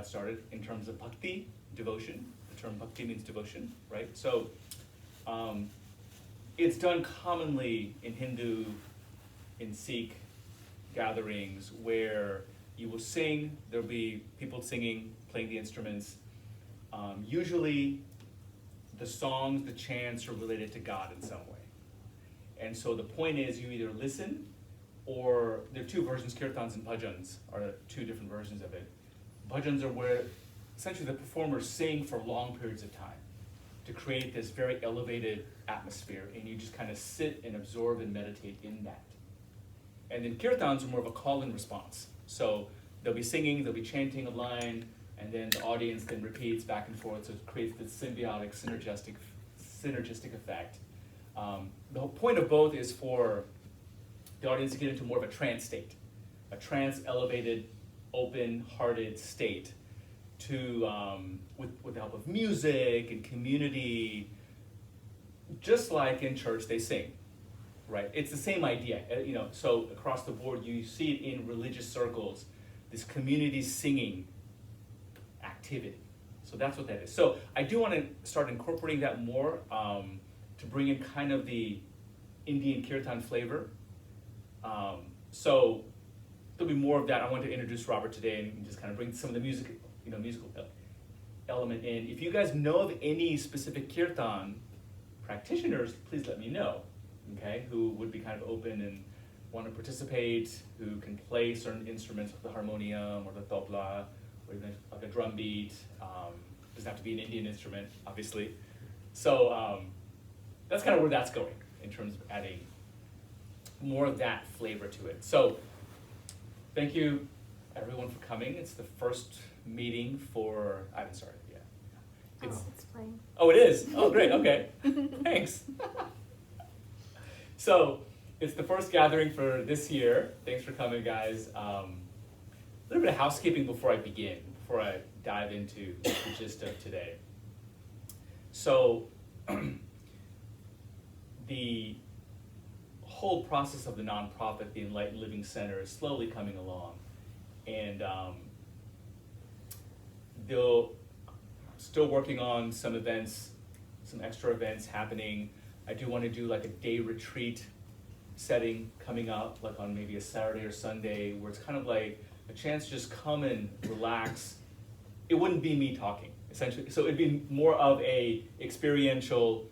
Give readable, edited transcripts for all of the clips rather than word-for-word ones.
got started in terms of bhakti, devotion. The term bhakti means devotion, right? So it's done commonly in Hindu, in Sikh gatherings where you will sing, there'll be people singing, playing the instruments. Usually the songs, the chants are related to God in some way. And so the point is you either listen, or there are two versions, kirtans and bhajans are two different versions of it. Bhajans are where essentially the performers sing for long periods of time to create this very elevated atmosphere, and you just kind of sit and absorb and meditate in that. And then kirtans are more of a call and response. So they'll be singing, they'll be chanting a line, and then the audience then repeats back and forth, so it creates this symbiotic, synergistic effect. The whole point of both is for the audience to get into more of a trance state, a trance elevated, open-hearted state to, with the help of music and community, just like in church they sing, right? It's the same idea, so across the board you see it in religious circles, this community singing activity. So that's what that is. So I do want to start incorporating that more to bring in kind of the Indian kirtan flavor. So there'll be more of that. I want to introduce Robert today and just kind of bring some of the musical element in. If you guys know of any specific kirtan practitioners, please let me know, okay, who would be kind of open and want to participate, who can play certain instruments like the harmonium or the tabla, or even like a drum beat. Doesn't have to be an Indian instrument, obviously. So that's kind of where that's going in terms of adding more of that flavor to it. So thank you everyone for coming. It's the first meeting for, I haven't started yet. It's playing. Oh, it is? Oh, great, okay. Thanks. So it's the first gathering for this year. Thanks for coming, guys. A little bit of housekeeping before I begin, before I dive into the gist of today. So the whole process of the nonprofit, the Enlightened Living Center, is slowly coming along. And they'll still working on some events, some extra events happening. I do want to do like a day retreat setting coming up, like on maybe a Saturday or Sunday, where it's kind of like a chance to just come and relax. It wouldn't be me talking, essentially. So it'd be more of a experiential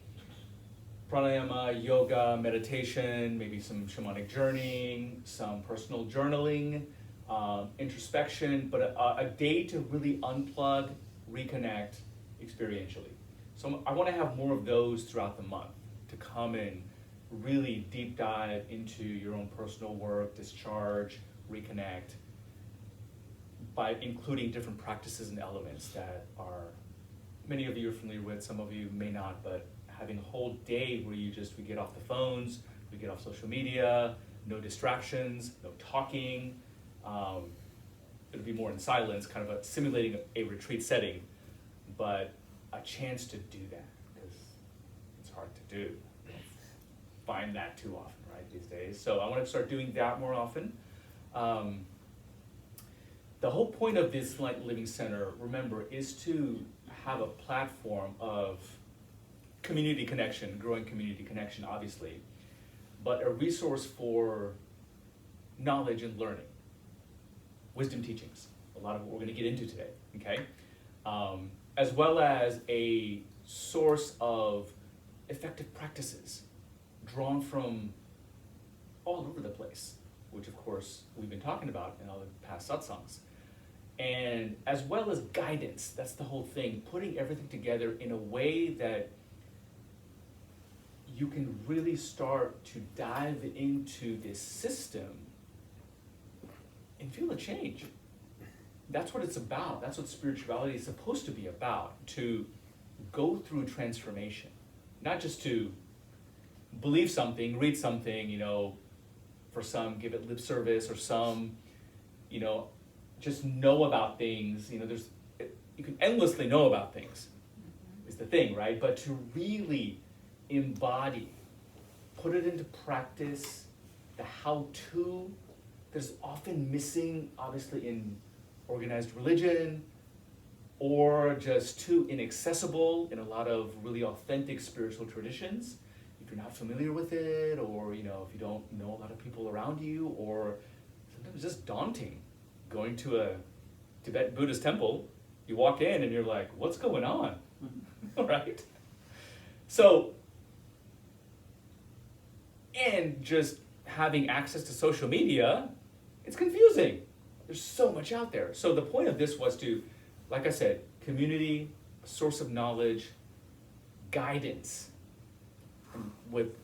pranayama, yoga, meditation, maybe some shamanic journeying, some personal journaling, introspection, but a day to really unplug, reconnect experientially. So I want to have more of those throughout the month to come and really deep dive into your own personal work, discharge, reconnect, by including different practices and elements that are, many of you are familiar with, some of you may not, but having a whole day where we get off the phones, we get off social media, no distractions, no talking. It'll be more in silence, kind of simulating a retreat setting, but a chance to do that, because it's hard to do. You don't find that too often, right, these days. So I want to start doing that more often. The whole point of this Enlightened Living Center, remember, is to have a platform of community connection, growing community connection, obviously, but a resource for knowledge and learning, wisdom teachings, a lot of what we're going to get into today, okay? As well as a source of effective practices drawn from all over the place, which of course we've been talking about in all the past satsangs. And as well as guidance, that's the whole thing, putting everything together in a way that you can really start to dive into this system and feel a change. That's what it's about. That's what spirituality is supposed to be about, to go through transformation, not just to believe something, read something, for some give it lip service, or some, just know about things. You can endlessly know about things, is the thing, right? But to really embody, put it into practice, the how-to, there's often missing, obviously, in organized religion, or just too inaccessible in a lot of really authentic spiritual traditions. If you're not familiar with it, or if you don't know a lot of people around you, or sometimes just daunting, going to a Tibetan Buddhist temple, you walk in and you're like, what's going on? Right? So, and just having access to social media, it's confusing. There's so much out there. So the point of this was to, like I said, community, source of knowledge, guidance with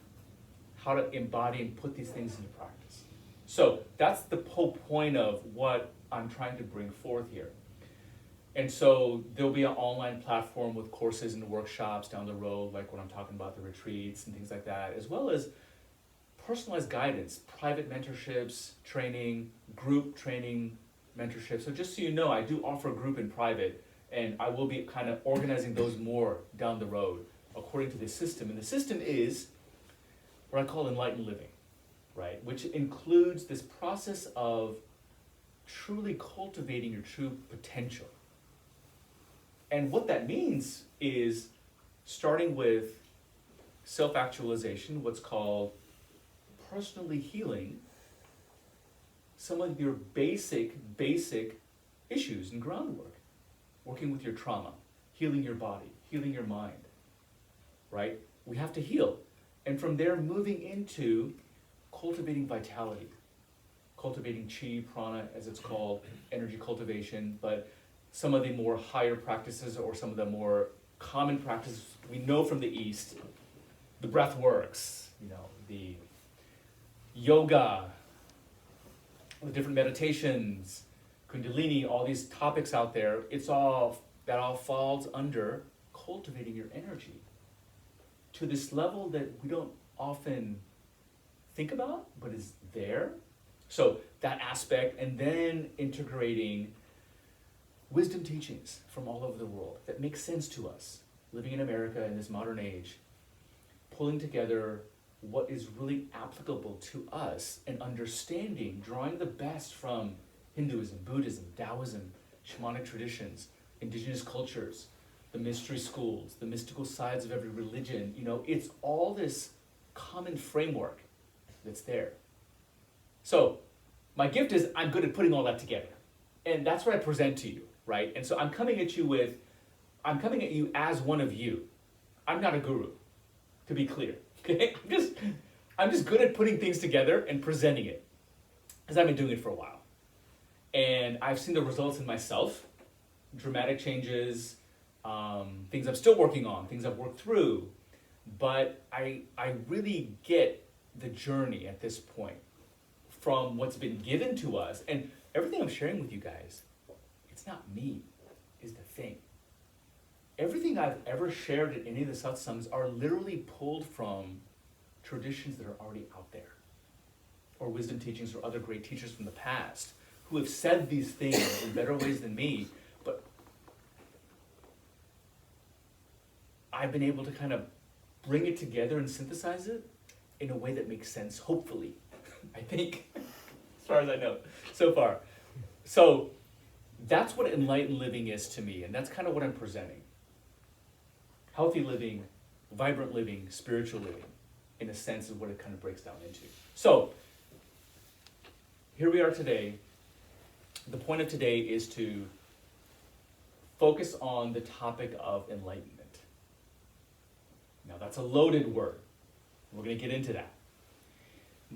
how to embody and put these things into practice. So that's the whole point of what I'm trying to bring forth here. And so there'll be an online platform with courses and workshops down the road, like what I'm talking about, the retreats and things like that, as well as personalized guidance, private mentorships, training, group training, mentorship. So just so you know, I do offer group and private, and I will be kind of organizing those more down the road according to the system. And the system is what I call enlightened living, right? Which includes this process of truly cultivating your true potential. And what that means is starting with self-actualization, what's called personally healing some of your basic issues and groundwork. Working with your trauma, healing your body, healing your mind, right? We have to heal. And from there, moving into cultivating vitality, cultivating chi, prana, as it's called, energy cultivation, but some of the more higher practices or some of the more common practices we know from the East, the breath works, the yoga, the different meditations, Kundalini, all these topics out there, that all falls under cultivating your energy to this level that we don't often think about, but is there. So that aspect, and then integrating wisdom teachings from all over the world that make sense to us, living in America in this modern age, pulling together what is really applicable to us and understanding, drawing the best from Hinduism, Buddhism, Taoism, shamanic traditions, indigenous cultures, the mystery schools, the mystical sides of every religion. It's all this common framework that's there. So my gift is I'm good at putting all that together. And that's what I present to you, right? And so I'm coming at you as one of you. I'm not a guru, to be clear. Okay? I'm just good at putting things together and presenting it, because I've been doing it for a while. And I've seen the results in myself, dramatic changes, things I'm still working on, things I've worked through. But I really get the journey at this point from what's been given to us. And everything I'm sharing with you guys, it's not me, is the thing. Everything I've ever shared at any of the satsangs are literally pulled from traditions that are already out there, or wisdom teachings or other great teachers from the past who have said these things in better ways than me, but I've been able to kind of bring it together and synthesize it in a way that makes sense, hopefully, I think, as far as I know, so far. So that's what enlightened living is to me, and that's kind of what I'm presenting. Healthy living, vibrant living, spiritual living, in a sense of what it kind of breaks down into. So, here we are today. The point of today is to focus on the topic of enlightenment. Now, that's a loaded word. We're going to get into that.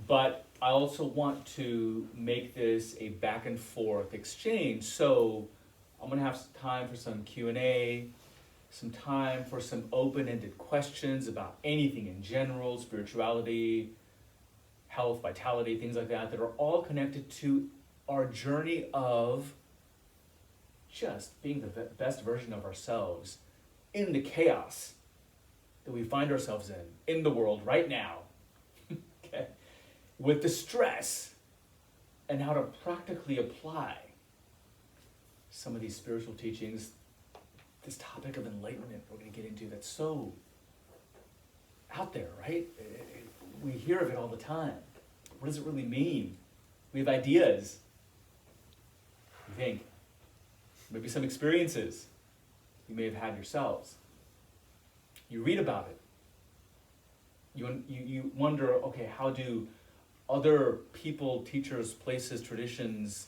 But I also want to make this a back and forth exchange. So, I'm going to have some time for some Q&A, some time for some open-ended questions about anything in general, spirituality, health, vitality, things like that are all connected to our journey of just being the best version of ourselves in the chaos that we find ourselves in the world right now, okay? With the stress, and how to practically apply some of these spiritual teachings, this topic of enlightenment we're going to get into that's so out there, right? We hear of it all the time. What does it really mean? We have ideas. We think. Maybe some experiences. you may have had yourselves. You read about it. You wonder, okay, how do other people, teachers, places, traditions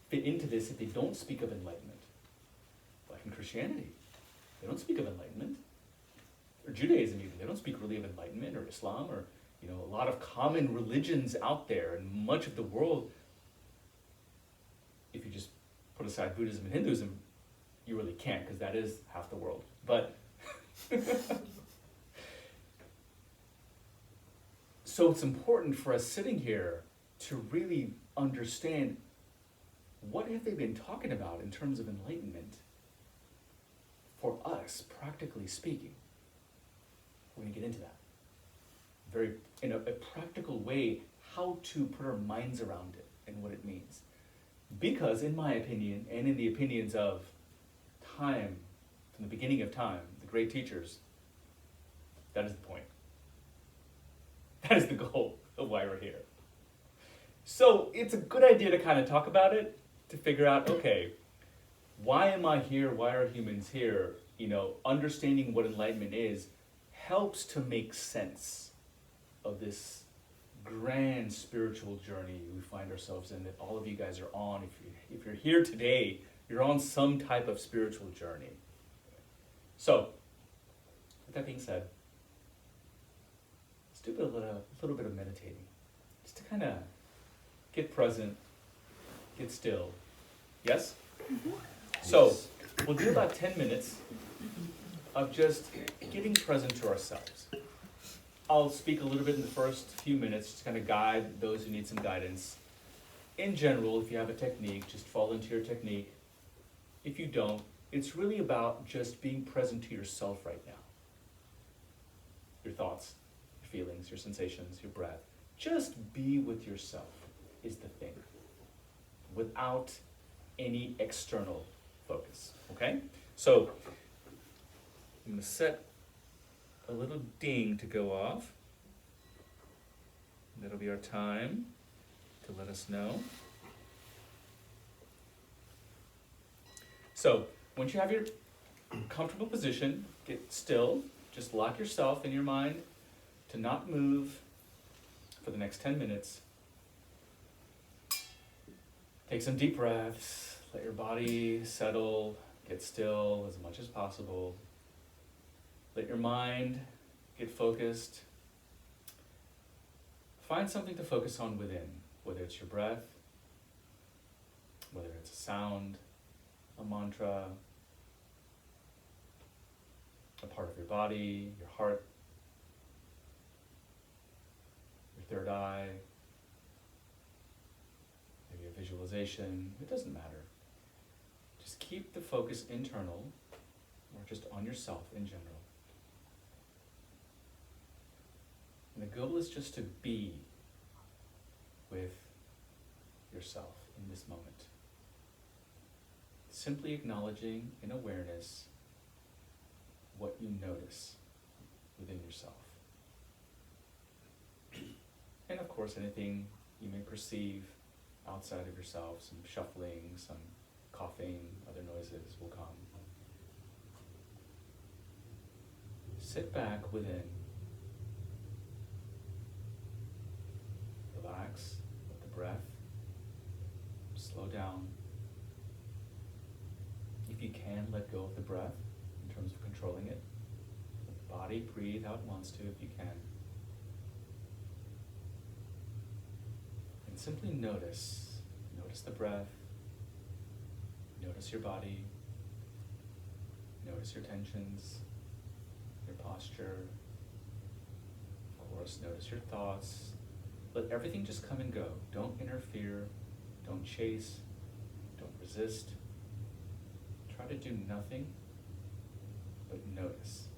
fit into this if they don't speak of enlightenment? Like in Christianity, they don't speak of enlightenment. Or Judaism even, they don't speak really of enlightenment, or Islam, or a lot of common religions out there, and much of the world, if you just put aside Buddhism and Hinduism, you really can't, because that is half the world. But so it's important for us sitting here to really understand, what have they been talking about in terms of enlightenment for us, practically speaking? We're going to get into that. Very, in a practical way, how to put our minds around it and what it means. Because in my opinion, and in the opinions of time, from the beginning of time, the great teachers, that is the point. That is the goal of why we're here. So it's a good idea to kind of talk about it, to figure out, okay, why am I here? Why are humans here? Understanding what enlightenment is helps to make sense of this grand spiritual journey we find ourselves in, that all of you guys are on. If you're here today, you're on some type of spiritual journey. So, with that being said, let's do a little bit of meditating, just to kind of get present, get still. Yes? Mm-hmm. So, we'll do about 10 minutes of just getting present to ourselves. I'll speak a little bit in the first few minutes to kind of guide those who need some guidance. In general, if you have a technique, just fall into your technique. If you don't, it's really about just being present to yourself right now. Your thoughts, your feelings, your sensations, your breath. Just be with yourself is the thing, without any external focus, okay? So, I'm going to set a little ding to go off. That'll be our time to let us know. So, once you have your comfortable position, get still. Just lock yourself in your mind to not move for the next 10 minutes. Take some deep breaths. Let your body settle. Get still as much as possible. Let your mind get focused. Find something to focus on within, whether it's your breath, whether it's a sound, a mantra, a part of your body, your heart, your third eye, maybe a visualization. It doesn't matter. Just keep the focus internal, or just on yourself in general. And the goal is just to be with yourself in this moment. Simply acknowledging in awareness what you notice within yourself. And of course, anything you may perceive outside of yourself, some shuffling, some coughing, other noises will come. Sit back within. Relax, let the breath slow down. If you can, let go of the breath in terms of controlling it. Let the body breathe how it wants to if you can. And simply notice the breath, notice your body, notice your tensions, your posture. Of course, notice your thoughts. Let everything just come and go. Don't interfere. Don't chase. Don't resist. Try to do nothing but notice.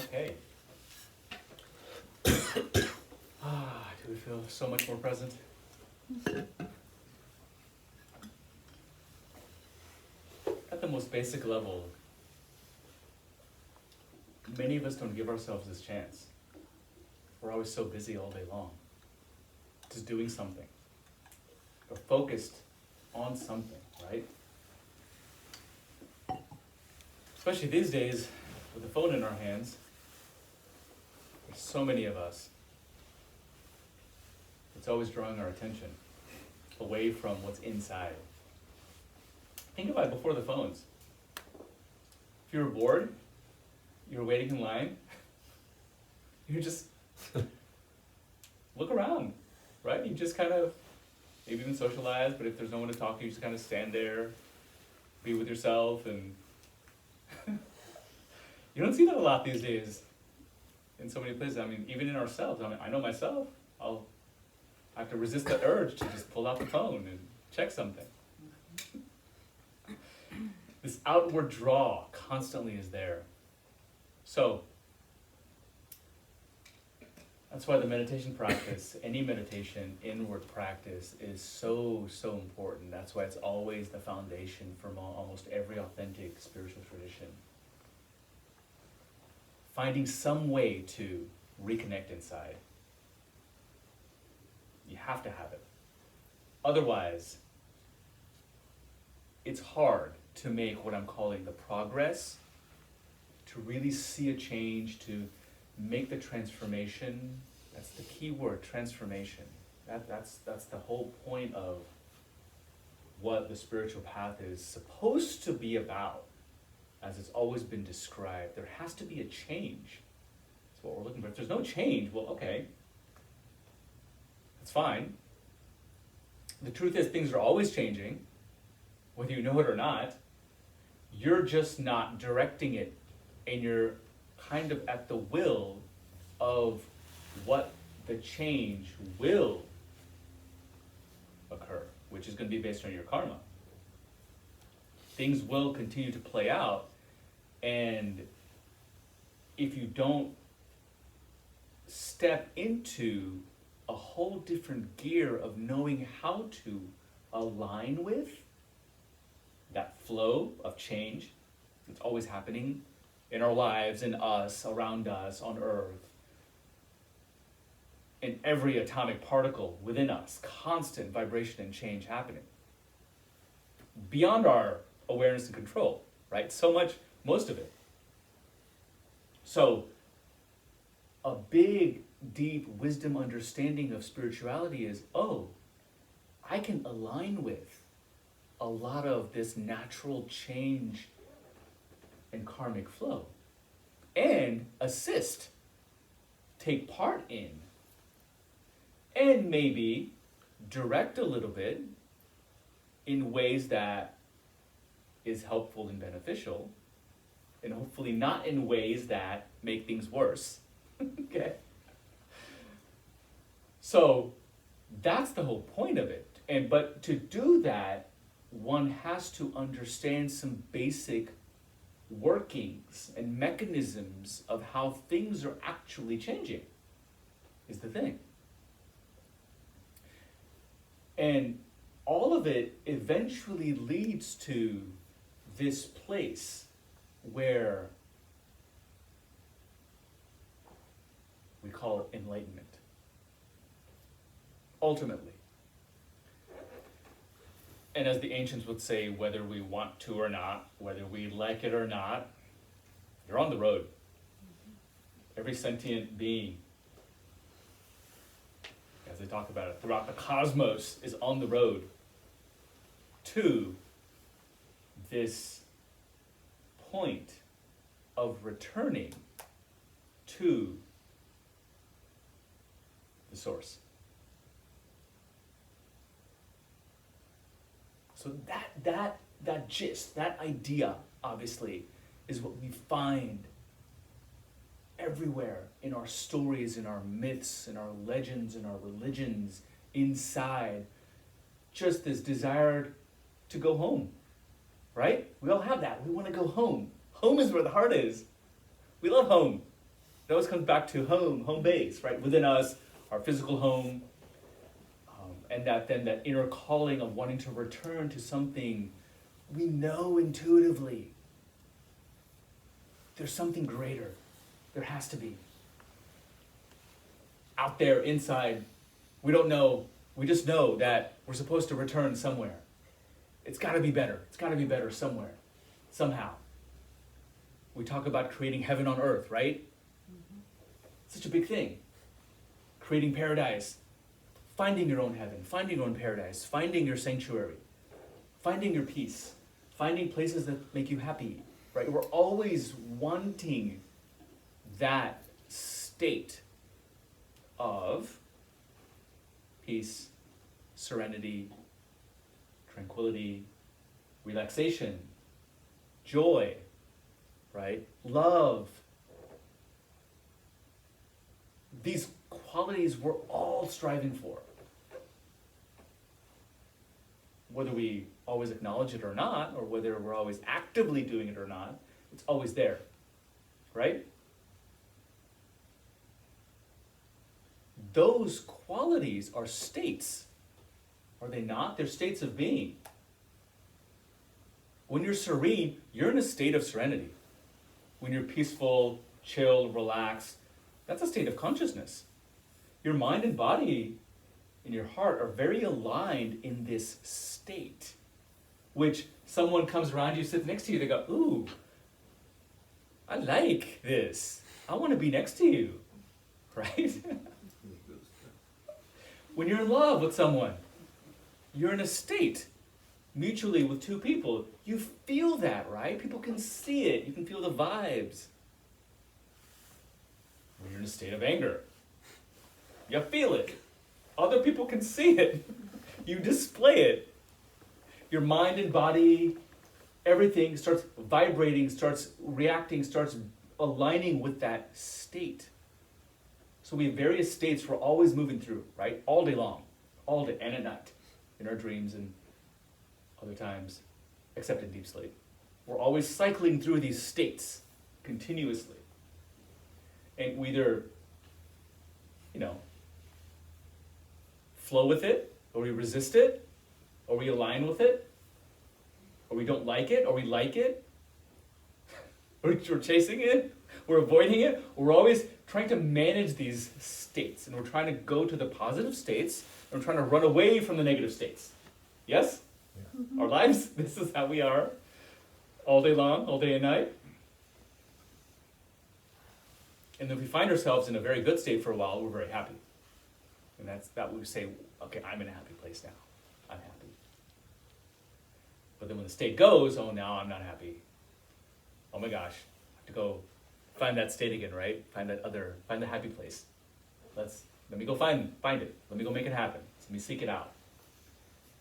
Okay. Do we feel so much more present? At the most basic level, many of us don't give ourselves this chance. We're always so busy all day long, just doing something. We're focused on something, right? Especially these days, with the phone in our hands, there's so many of us. It's always drawing our attention away from what's inside. Think about it before the phones. If you were bored, you were waiting in line, you just look around, right? You just kind of, maybe even socialize, but if there's no one to talk to, you just kind of stand there, be with yourself, and you don't see that a lot these days in so many places. I mean, even in ourselves. I mean, I know myself, I have to resist the urge to just pull out the phone and check something. This outward draw constantly is there. So, that's why the meditation practice, any meditation, inward practice, is so, so important. That's why it's always the foundation for almost every authentic spiritual tradition. Finding some way to reconnect inside. You have to have it. Otherwise, it's hard to make what I'm calling the progress, to really see a change, to make the transformation. That's the key word, transformation. That's the whole point of what the spiritual path is supposed to be about, as it's always been described. There has to be a change. That's what we're looking for. If there's no change, well, okay, that's fine. The truth is, things are always changing, whether you know it or not. You're just not directing it, and you're kind of at the will of what the change will occur, which is going to be based on your karma. Things will continue to play out, and if you don't step into a whole different gear of knowing how to align with that flow of change that's always happening in our lives, in us, around us, on earth, in every atomic particle within us, constant vibration and change happening. Beyond our awareness and control, right? So much, most of it. So, a big, deep wisdom understanding of spirituality is, oh, I can align with a lot of this natural change and karmic flow, and assist, take part in, and maybe direct a little bit in ways that is helpful and beneficial, and hopefully not in ways that make things worse. Okay? So that's the whole point of it. But to do that, one has to understand some basic workings and mechanisms of how things are actually changing, is the thing. And all of it eventually leads to this place where we call it enlightenment. Ultimately. And as the ancients would say, whether we want to or not, whether we like it or not, you're on the road. Every sentient being, as they talk about it, throughout the cosmos, is on the road to this point of returning to the source. So that gist, that idea, obviously, is what we find everywhere in our stories, in our myths, in our legends, in our religions, inside. Just this desire to go home, right? We all have that. We want to go home. Home is where the heart is. We love home. It always comes back to home base, right? Within us, our physical home, and that inner calling of wanting to return to something we know intuitively. There's something greater. There has to be. Out there, inside, we don't know. We just know that we're supposed to return somewhere. It's got to be better. It's got to be better somewhere, somehow. We talk about creating heaven on earth, right? Mm-hmm. Such a big thing. Creating paradise. Finding your own heaven. Finding your own paradise. Finding your sanctuary. Finding your peace. Finding places that make you happy, right? We're always wanting that state of peace, serenity, tranquility, relaxation, joy, right? Love. These qualities we're all striving for. Whether we always acknowledge it or not, or whether we're always actively doing it or not, it's always there, right? Those qualities are states, are they not? They're states of being. When you're serene, you're in a state of serenity. When you're peaceful, chill, relaxed, that's a state of consciousness. Your mind and body and your heart are very aligned in this state, which someone comes around you, sits next to you, they go, ooh, I like this. I want to be next to you, right? When you're in love with someone, you're in a state mutually with two people. You feel that, right? People can see it. You can feel the vibes. When you're in a state of anger, you feel it. Other people can see it. You display it. Your mind and body, everything starts vibrating, starts reacting, starts aligning with that state. So we have various states we're always moving through, right? All day long, all day and at night, in our dreams and other times, except in deep sleep. We're always cycling through these states continuously. And we either, flow with it, or we resist it, or we align with it, or we don't like it, or we like it, or we're chasing it, we're avoiding it. We're always trying to manage these states, and we're trying to go to the positive states, and we're trying to run away from the negative states. Yes? Yeah. Mm-hmm. Our lives, this is how we are, all day long, all day and night. And if we find ourselves in a very good state for a while, we're very happy. And that we say, okay, I'm in a happy place now. I'm happy. But then when the state goes, oh, now I'm not happy. Oh my gosh, I have to go find that state again, right? Find the happy place. Let me go find it. Let me go make it happen. Let me seek it out.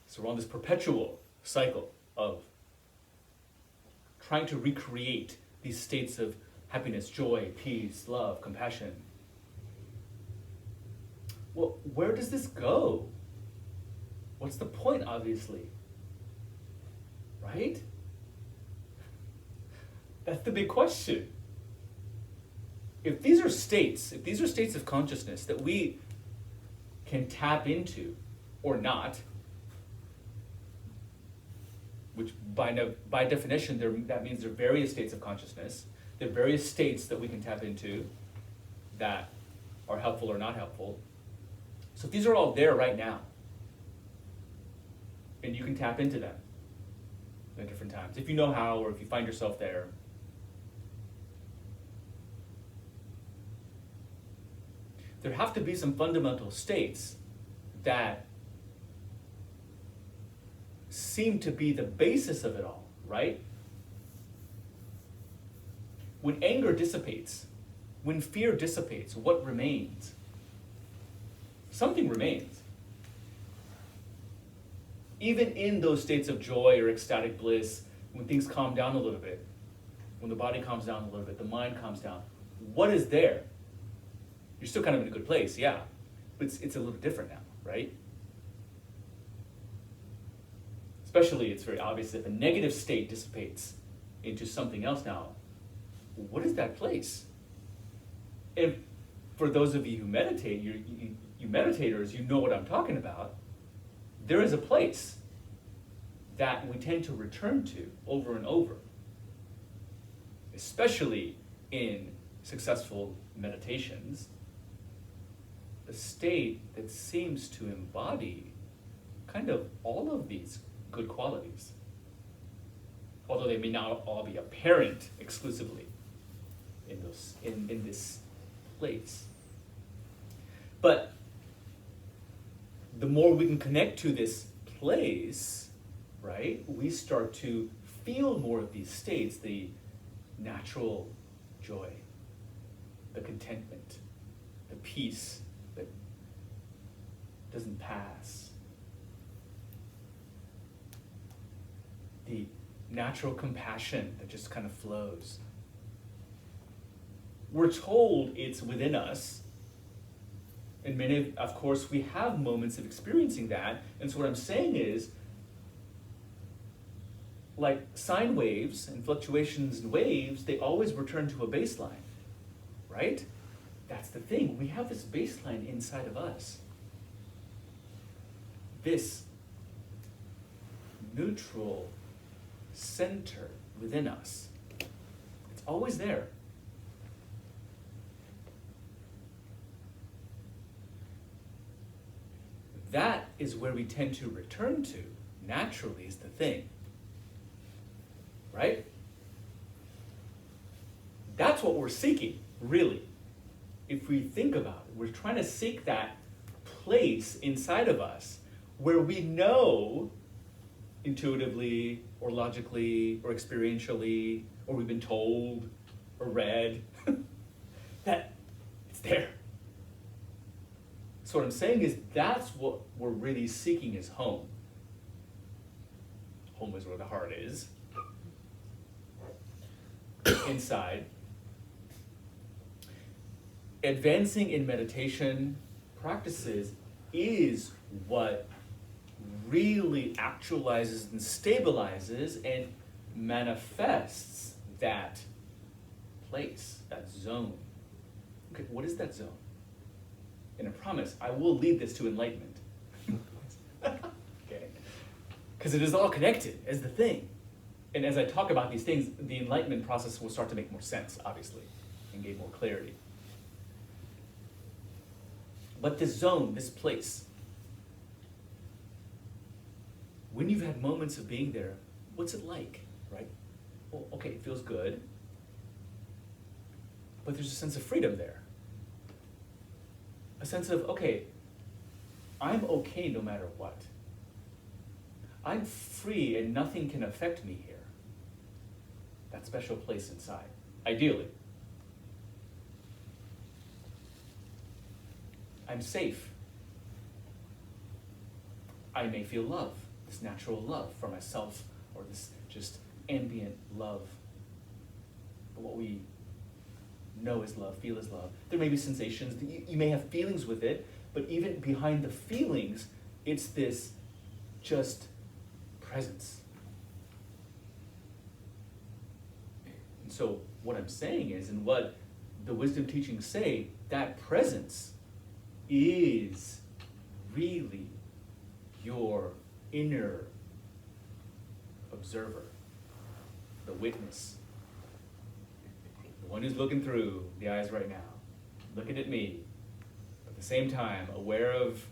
So we're on this perpetual cycle of trying to recreate these states of happiness, joy, peace, love, compassion. Well, where does this go? What's the point, obviously? Right? That's the big question. If these are states of consciousness that we can tap into or not, which by definition, that means there are various states of consciousness. There are various states that we can tap into that are helpful or not helpful. So these are all there right now. And you can tap into them at different times, if you know how or if you find yourself there. There have to be some fundamental states that seem to be the basis of it all, right? When anger dissipates, when fear dissipates, what remains? Something remains. Even in those states of joy or ecstatic bliss, when things calm down a little bit, when the body calms down a little bit, the mind calms down, what is there? You're still kind of in a good place, yeah, but it's a little different now, right? Especially, it's very obvious if a negative state dissipates into something else now. What is that place? if for those of you who meditate, you meditators, you know what I'm talking about. There is a place that we tend to return to over and over, especially in successful meditations, a state that seems to embody kind of all of these good qualities, although they may not all be apparent exclusively in this place. But the more we can connect to this place, right, we start to feel more of these states, the natural joy, the contentment, the peace that doesn't pass, the natural compassion that just kind of flows. We're told it's within us, and many, of course, we have moments of experiencing that, and so what I'm saying is, like sine waves and fluctuations in waves, they always return to a baseline, right? That's the thing. We have this baseline inside of us. This neutral center within us. It's always there. That is where we tend to return to, naturally, is the thing. Right? That's what we're seeking, really. If we think about it, we're trying to seek that place inside of us where we know intuitively or logically or experientially or we've been told or read that it's there. So what I'm saying is that's what we're really seeking is home. Home is where the heart is. Inside. Advancing in meditation practices is what really actualizes and stabilizes and manifests that place, that zone. Okay, what is that zone? And I promise, I will lead this to enlightenment. Okay? Because it is all connected as the thing. And as I talk about these things, the enlightenment process will start to make more sense, obviously, and gain more clarity. But this zone, this place, when you've had moments of being there, what's it like, right? Well, okay, it feels good, but there's a sense of freedom there. A sense of, okay, I'm okay no matter what. I'm free and nothing can affect me here. That special place inside, ideally. I'm safe. I may feel love, this natural love for myself, or this just ambient love. But what we know is love, feel is love. There may be sensations, you may have feelings with it, but even behind the feelings, it's this just presence. And so what I'm saying is, and what the wisdom teachings say, that presence is really your inner observer, the witness, the one who's looking through the eyes right now, looking at me, but at the same time aware of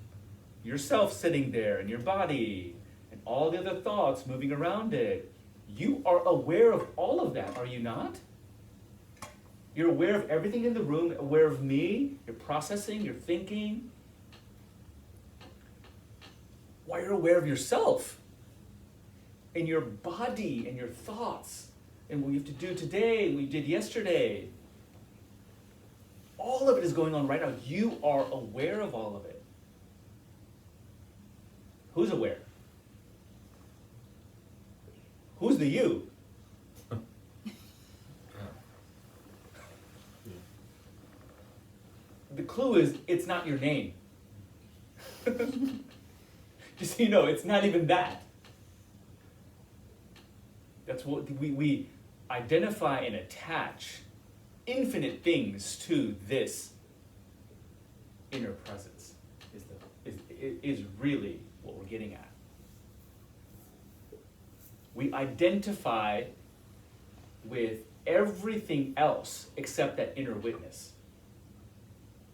yourself sitting there and your body and all the other thoughts moving around it. You are aware of all of that, are you not? You're aware of everything in the room, aware of me, you're processing, you're thinking. Why, you're aware of yourself and your body and your thoughts and what you have to do today and what you did yesterday. All of it is going on right now. You are aware of all of it. Who's aware? Who's the you? The clue is, it's not your name. Just so you know, it's not even that. That's what we identify and attach infinite things to this inner presence is really what we're getting at. We identify with everything else except that inner witness.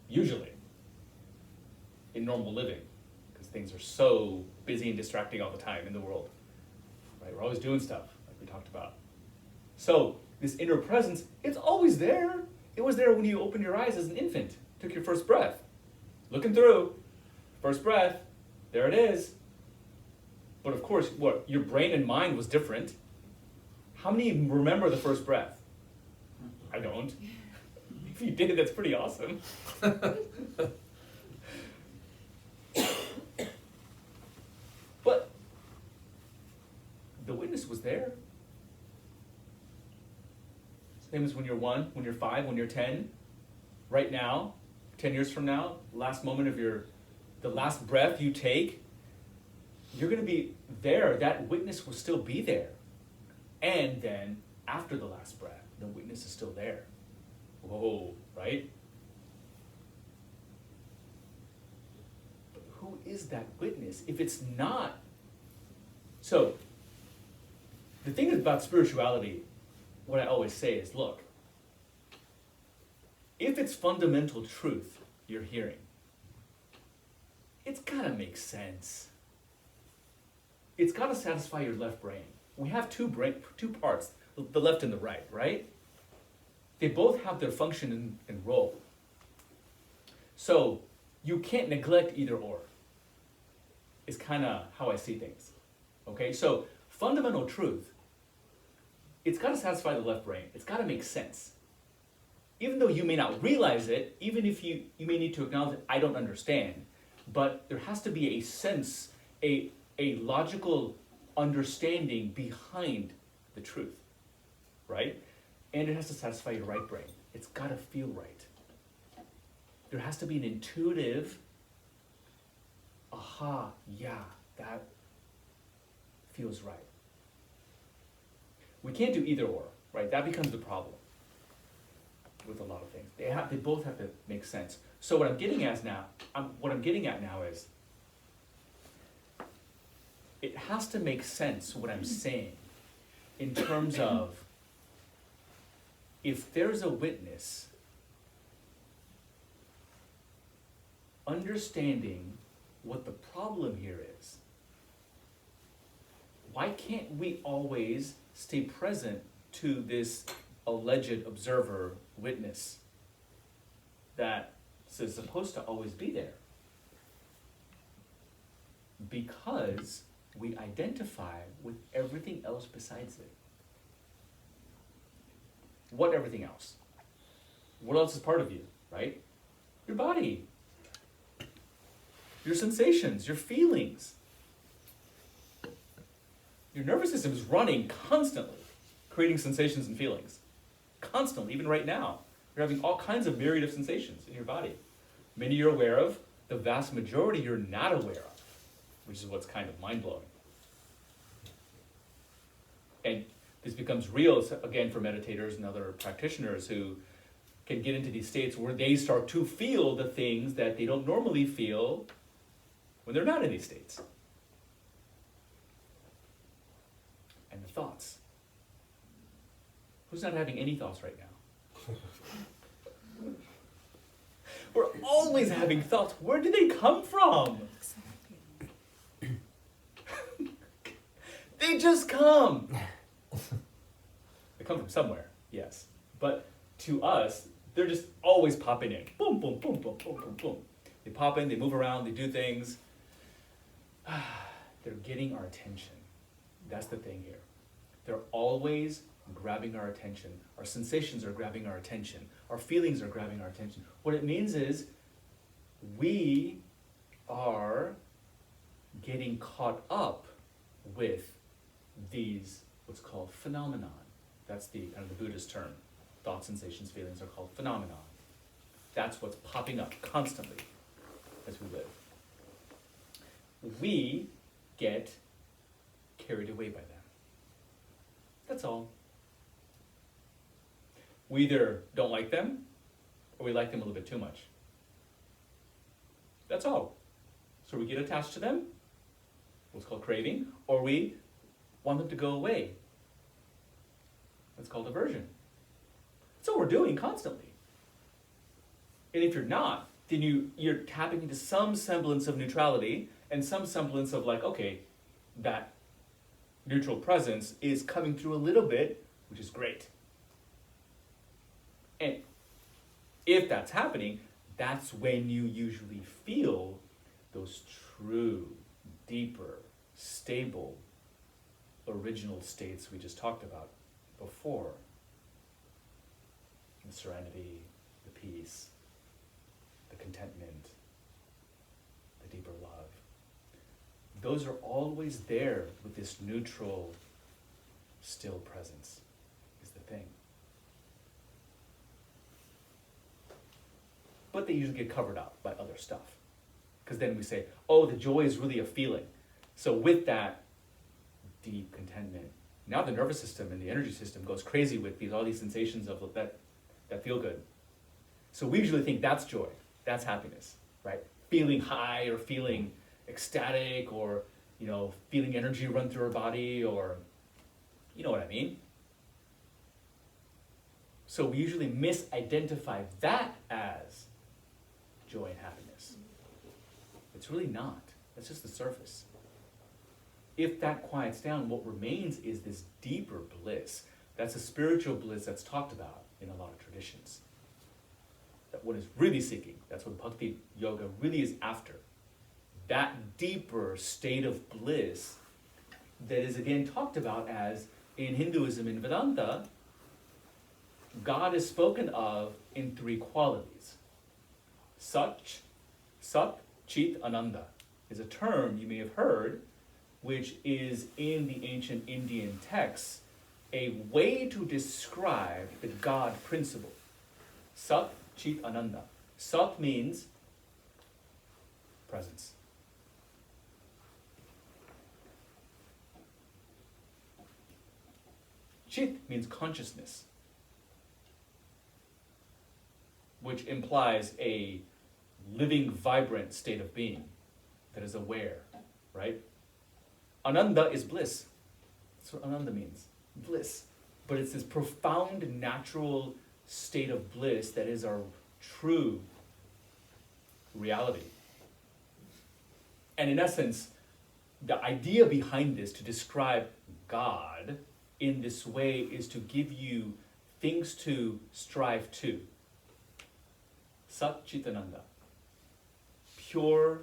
Usually, in normal living, because things are so busy and distracting all the time in the world. Right? We're always doing stuff, like we talked about. So, this inner presence, it's always there. It was there when you opened your eyes as an infant, took your first breath. Looking through, first breath, there it is. But of course, what, your brain and mind was different. How many remember the first breath? I don't. If you did, that's pretty awesome. But the witness was there. Same as when you're 1, when you're 5, when you're 10. Right now, 10 years from now, last moment of the last breath you take, you're going to be there. That witness will still be there. And then, after the last breath, the witness is still there. Whoa, right? But who is that witness if it's not? So, the thing about spirituality, what I always say is, look, if it's fundamental truth you're hearing, it's gotta make sense. It's gotta satisfy your left brain. We have two parts, the left and the right, right? They both have their function and role. So you can't neglect either or. Is kind of how I see things. Okay, so fundamental truth, it's got to satisfy the left brain. It's got to make sense. Even though you may not realize it, even if you may need to acknowledge it, I don't understand, but there has to be a sense, a logical understanding behind the truth, right? And it has to satisfy your right brain. It's got to feel right. There has to be an intuitive, aha, yeah, that feels right. We can't do either or, right? That becomes the problem with a lot of things. They both have to make sense. So what I'm getting at now is, it has to make sense what I'm saying in terms of, if there's a witness, understanding what the problem here is. Why can't we always stay present to this alleged observer witness that is supposed to always be there? Because we identify with everything else besides it. What everything else? What else is part of you, right? Your body, your sensations, your feelings. Your nervous system is running constantly, creating sensations and feelings. Constantly, even right now. You're having all kinds of myriad of sensations in your body. Many you're aware of, the vast majority you're not aware of, which is what's kind of mind-blowing. And this becomes real, again, for meditators and other practitioners who can get into these states where they start to feel the things that they don't normally feel when they're not in these states. And the thoughts. Who's not having any thoughts right now? We're always having thoughts. Where do they come from? They just come. They come from somewhere, yes. But to us, they're just always popping in. Boom, boom, boom, boom, boom, boom, boom. They pop in, they move around, they do things. They're getting our attention. That's the thing here. They're always grabbing our attention. Our sensations are grabbing our attention. Our feelings are grabbing our attention. What it means is we are getting caught up with these, what's called phenomenon. That's the kind of the Buddhist term. Thoughts, sensations, feelings are called phenomenon. That's what's popping up constantly as we live. We get carried away by them. That's all. We either don't like them, or we like them a little bit too much. That's all. So we get attached to them, what's called craving, or we want them to go away. That's called aversion. That's what we're doing constantly. And if you're not, then you're tapping into some semblance of neutrality and some semblance of like, okay, that neutral presence is coming through a little bit, which is great. And if that's happening, that's when you usually feel those true, deeper, stable, original states we just talked about before. The serenity, the peace, the contentment, the deeper love. Those are always there with this neutral, still presence, is the thing. But they usually get covered up by other stuff. Because then we say, oh, the joy is really a feeling. So with that deep contentment, now the nervous system and the energy system goes crazy with all these sensations of that feel good. So we usually think that's joy, that's happiness, right? Feeling high or feeling ecstatic or, feeling energy run through our body or, you know what I mean? So we usually misidentify that as joy and happiness. It's really not. That's just the surface. If that quiets down, what remains is this deeper bliss. That's a spiritual bliss that's talked about in a lot of traditions. That one is really seeking. That's what Bhakti Yoga really is after. That deeper state of bliss that is again talked about as, in Hinduism, in Vedanta, God is spoken of in three qualities. Sat, Chit, Ananda is a term you may have heard, which is in the ancient Indian texts, a way to describe the God principle. Sat, Chit, Ananda. Sat means presence. Chit means consciousness, which implies a living, vibrant state of being that is aware, right? Ananda is bliss. That's what Ananda means, bliss. But it's this profound, natural state of bliss that is our true reality. And in essence, the idea behind this to describe God in this way is to give you things to strive to. Sat Chitananda. Pure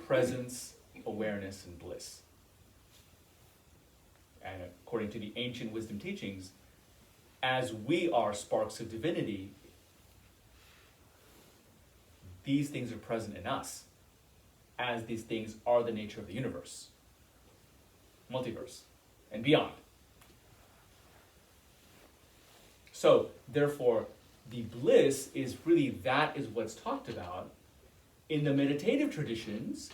presence, awareness, and bliss. And according to the ancient wisdom teachings, as we are sparks of divinity, these things are present in us, as these things are the nature of the universe, multiverse, and beyond. So, therefore, the bliss is really, that is what's talked about. In the meditative traditions,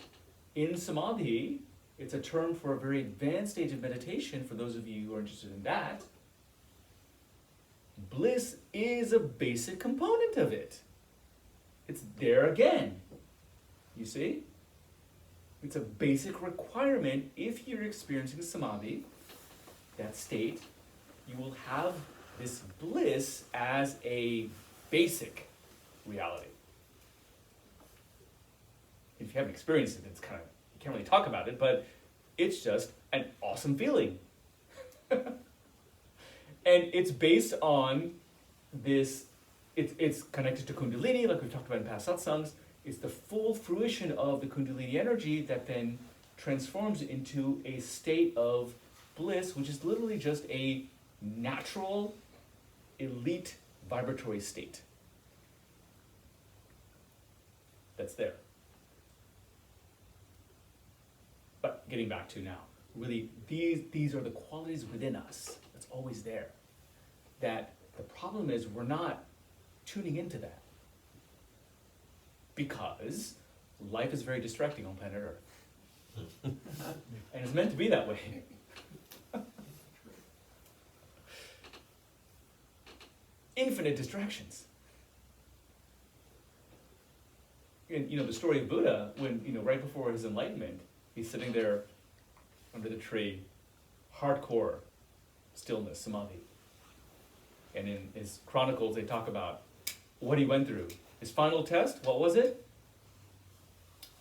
in Samadhi, it's a term for a very advanced stage of meditation, for those of you who are interested in that. Bliss is a basic component of it. It's there again. You see? It's a basic requirement. If you're experiencing Samadhi, that state, you will have this bliss as a basic reality. If you haven't experienced it, it's kind of, you can't really talk about it, but it's just an awesome feeling. And it's based on this, it's connected to Kundalini, like we've talked about in past satsangs. It's the full fruition of the Kundalini energy that then transforms it into a state of bliss, which is literally just a natural, elite vibratory state that's there. But getting back to now, really, these are the qualities within us that's always there. That the problem is we're not tuning into that. Because life is very distracting on planet Earth. And it's meant to be that way. infinite distractions. And the story of Buddha, when right before his enlightenment, he's sitting there under the tree, hardcore stillness, samadhi. And in his chronicles, they talk about what he went through. His final test, what was it?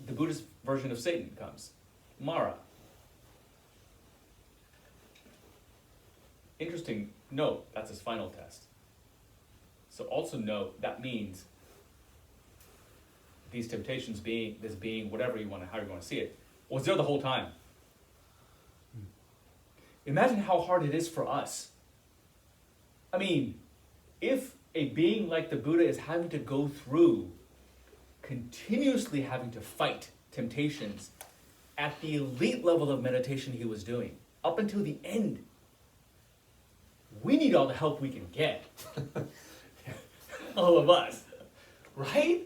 The Buddhist version of Satan comes, Mara. Interesting note, that's his final test. So also note, that means these temptations this being, whatever you want to, how you want to see it, was there the whole time. Imagine how hard it is for us. I mean, if a being like the Buddha is having to go through, continuously having to fight temptations at the elite level of meditation he was doing, up until the end, we need all the help we can get. All of us. Right?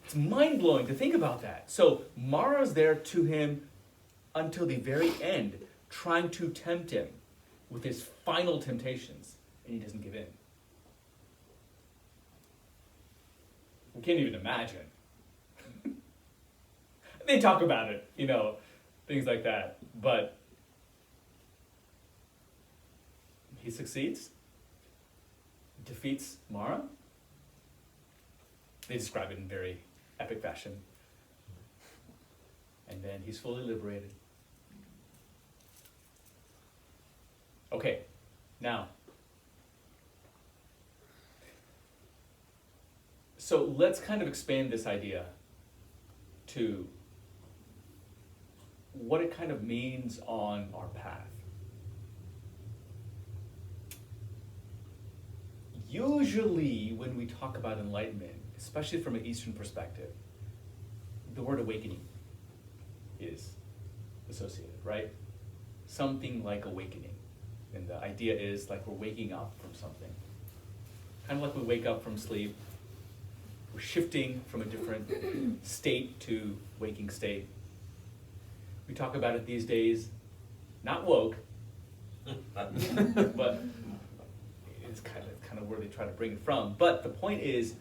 It's mind-blowing to think about that. So Mara's there to him until the very end, trying to tempt him with his final temptations, and he doesn't give in. We can't even imagine. They talk about it, things like that, but he succeeds, defeats Mara. They describe it in very epic fashion. And then he's fully liberated. Okay, now, so let's kind of expand this idea to what it kind of means on our path. Usually when we talk about enlightenment, especially from an Eastern perspective, the word awakening is associated, right? Something like awakening. And the idea is like we're waking up from something. Kind of like we wake up from sleep. We're shifting from a different state to waking state. We talk about it these days, not woke, but it's kind of where they try to bring it from. But the point is,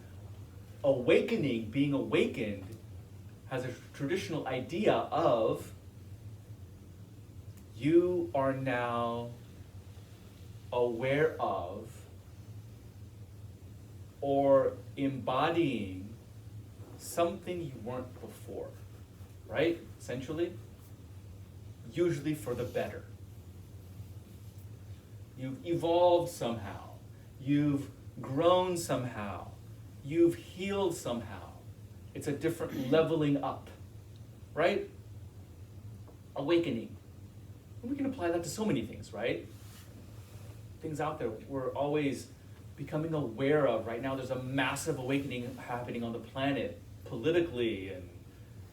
awakening, being awakened, has a traditional idea of you are now aware of or embodying something you weren't before, right? Essentially, usually for the better. You've evolved somehow. You've grown somehow. You've healed somehow. It's a different leveling up, right? Awakening. And we can apply that to so many things, right? Things out there we're always becoming aware of. Right now there's a massive awakening happening on the planet, politically and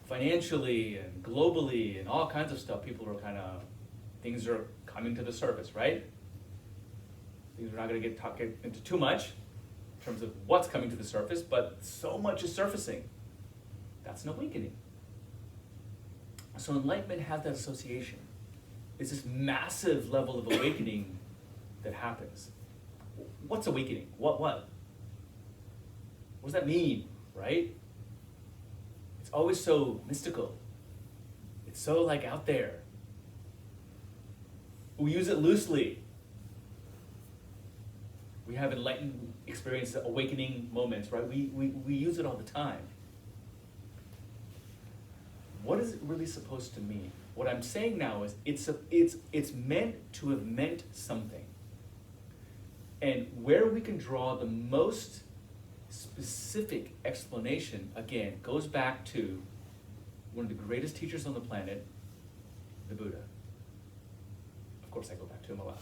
financially and globally and all kinds of stuff. People are things are coming to the surface, right? Things we're not going to get into too much in terms of what's coming to the surface, but so much is surfacing. That's an awakening. So enlightenment has that association. It's this massive level of awakening that happens. What's awakening? What does that mean, right? It's always so mystical. It's so out there. We use it loosely. We have enlightened experience, awakening moments, right? We use it all the time. What is it really supposed to mean? What I'm saying now is it's meant to have meant something. And where we can draw the most specific explanation, again, goes back to one of the greatest teachers on the planet, the Buddha. Of course, I go back to him a lot.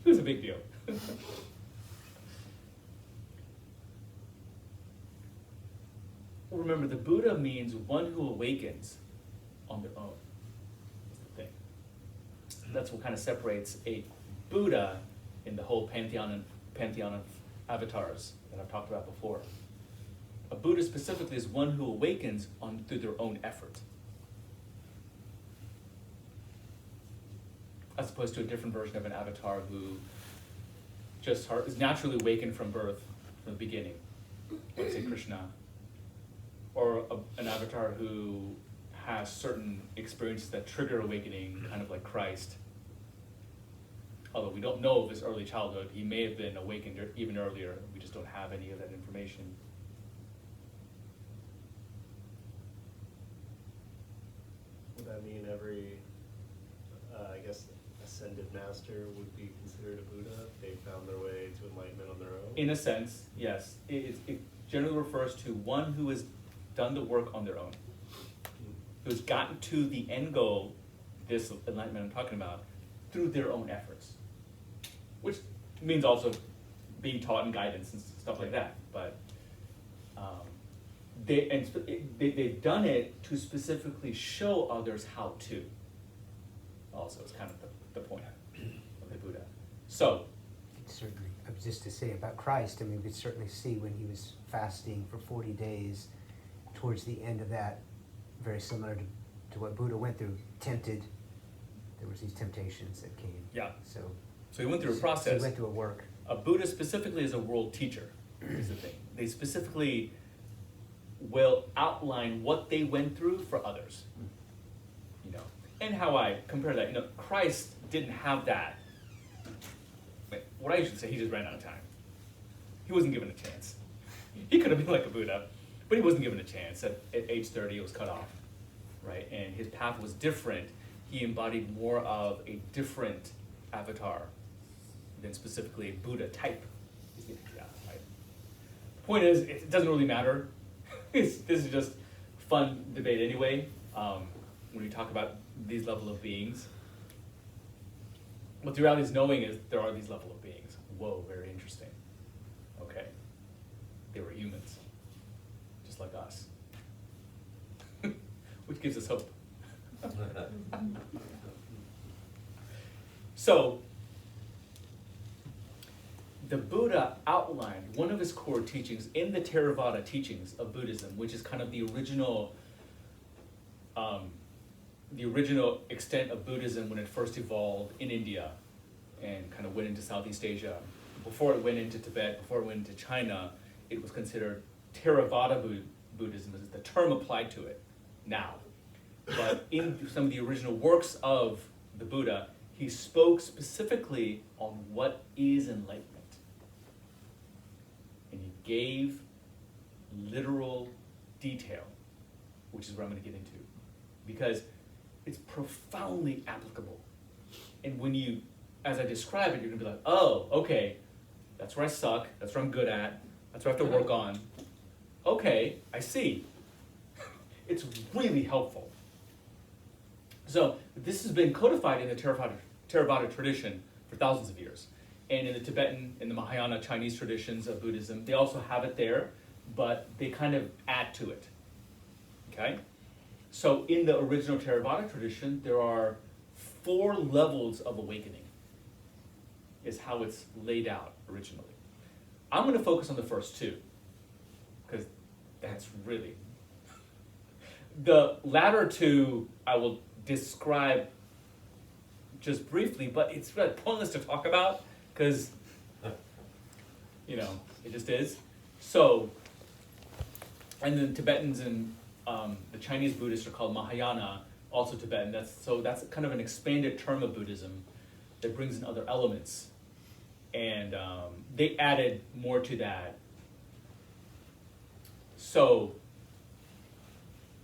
He was a big deal. Remember, the Buddha means one who awakens on their own. That's the thing. That's what kind of separates a Buddha in the whole pantheon of avatars that I've talked about before. A Buddha specifically is one who awakens through their own effort, as opposed to a different version of an avatar who is naturally awakened from birth, from the beginning, like say Krishna, or an avatar who has certain experiences that trigger awakening, kind of like Christ. Although we don't know of his early childhood, he may have been awakened even earlier. We just don't have any of that information. Would that mean every, I guess, ascended master would be considered a Buddha if they found their way to enlightenment on their own? In a sense, yes. It generally refers to one who has done the work on their own, who's gotten to the end goal, this enlightenment I'm talking about, through their own efforts. Which means also being taught and guidance and stuff like that. But they've done it to specifically show others how to. Also, is kind of the point of the Buddha. So, Certainly, I was just to say about Christ, I mean, we could certainly see when he was fasting for 40 days, towards the end of that, very similar to what Buddha went through, tempted. There was these temptations that came. yeah. So So he went through a process. he went through a work. A Buddha specifically is a world teacher, is the thing. They specifically will outline what they went through for others. You know, and how I compare that, Christ didn't have that. What I usually say, he just ran out of time. He wasn't given a chance. He could have been like a Buddha, but he wasn't given a chance. At age 30, it was cut off, right? And his path was different. He embodied more of a different avatar than specifically a Buddha type. Yeah, right. The point is, it doesn't really matter. This is just fun debate anyway, when we talk about these level of beings. What the reality is knowing is there are these level of beings. Whoa, very interesting. Okay. They were humans, just like us. Which gives us hope. So, the Buddha outlined one of his core teachings in the Theravada teachings of Buddhism, which is kind of the original extent of Buddhism when it first evolved in India and kind of went into Southeast Asia. Before it went into Tibet, before it went into China, it was considered Theravada Buddhism, is the term applied to it now. But in some of the original works of the Buddha, he spoke specifically on what is enlightenment. And he gave literal detail, which is what I'm going to get into, because it's profoundly applicable. And when you, as I describe it, you're going to be like, oh, okay, that's where I suck, that's where I'm good at, that's where I have to work on. Okay, I see. It's really helpful. So this has been codified in the Theravada tradition for thousands of years. And in the Tibetan, in the Mahayana Chinese traditions of Buddhism, they also have it there, but they kind of add to it. Okay? So in the original Theravada tradition, there are 4 levels of awakening, is how it's laid out originally. I'm going to focus on the first 2, because that's really... The latter 2 I will describe just briefly, but it's really pointless to talk about, because, it just is. So, and the Tibetans and the Chinese Buddhists are called Mahayana, also Tibetan. That's kind of an expanded term of Buddhism that brings in other elements. And they added more to that. So,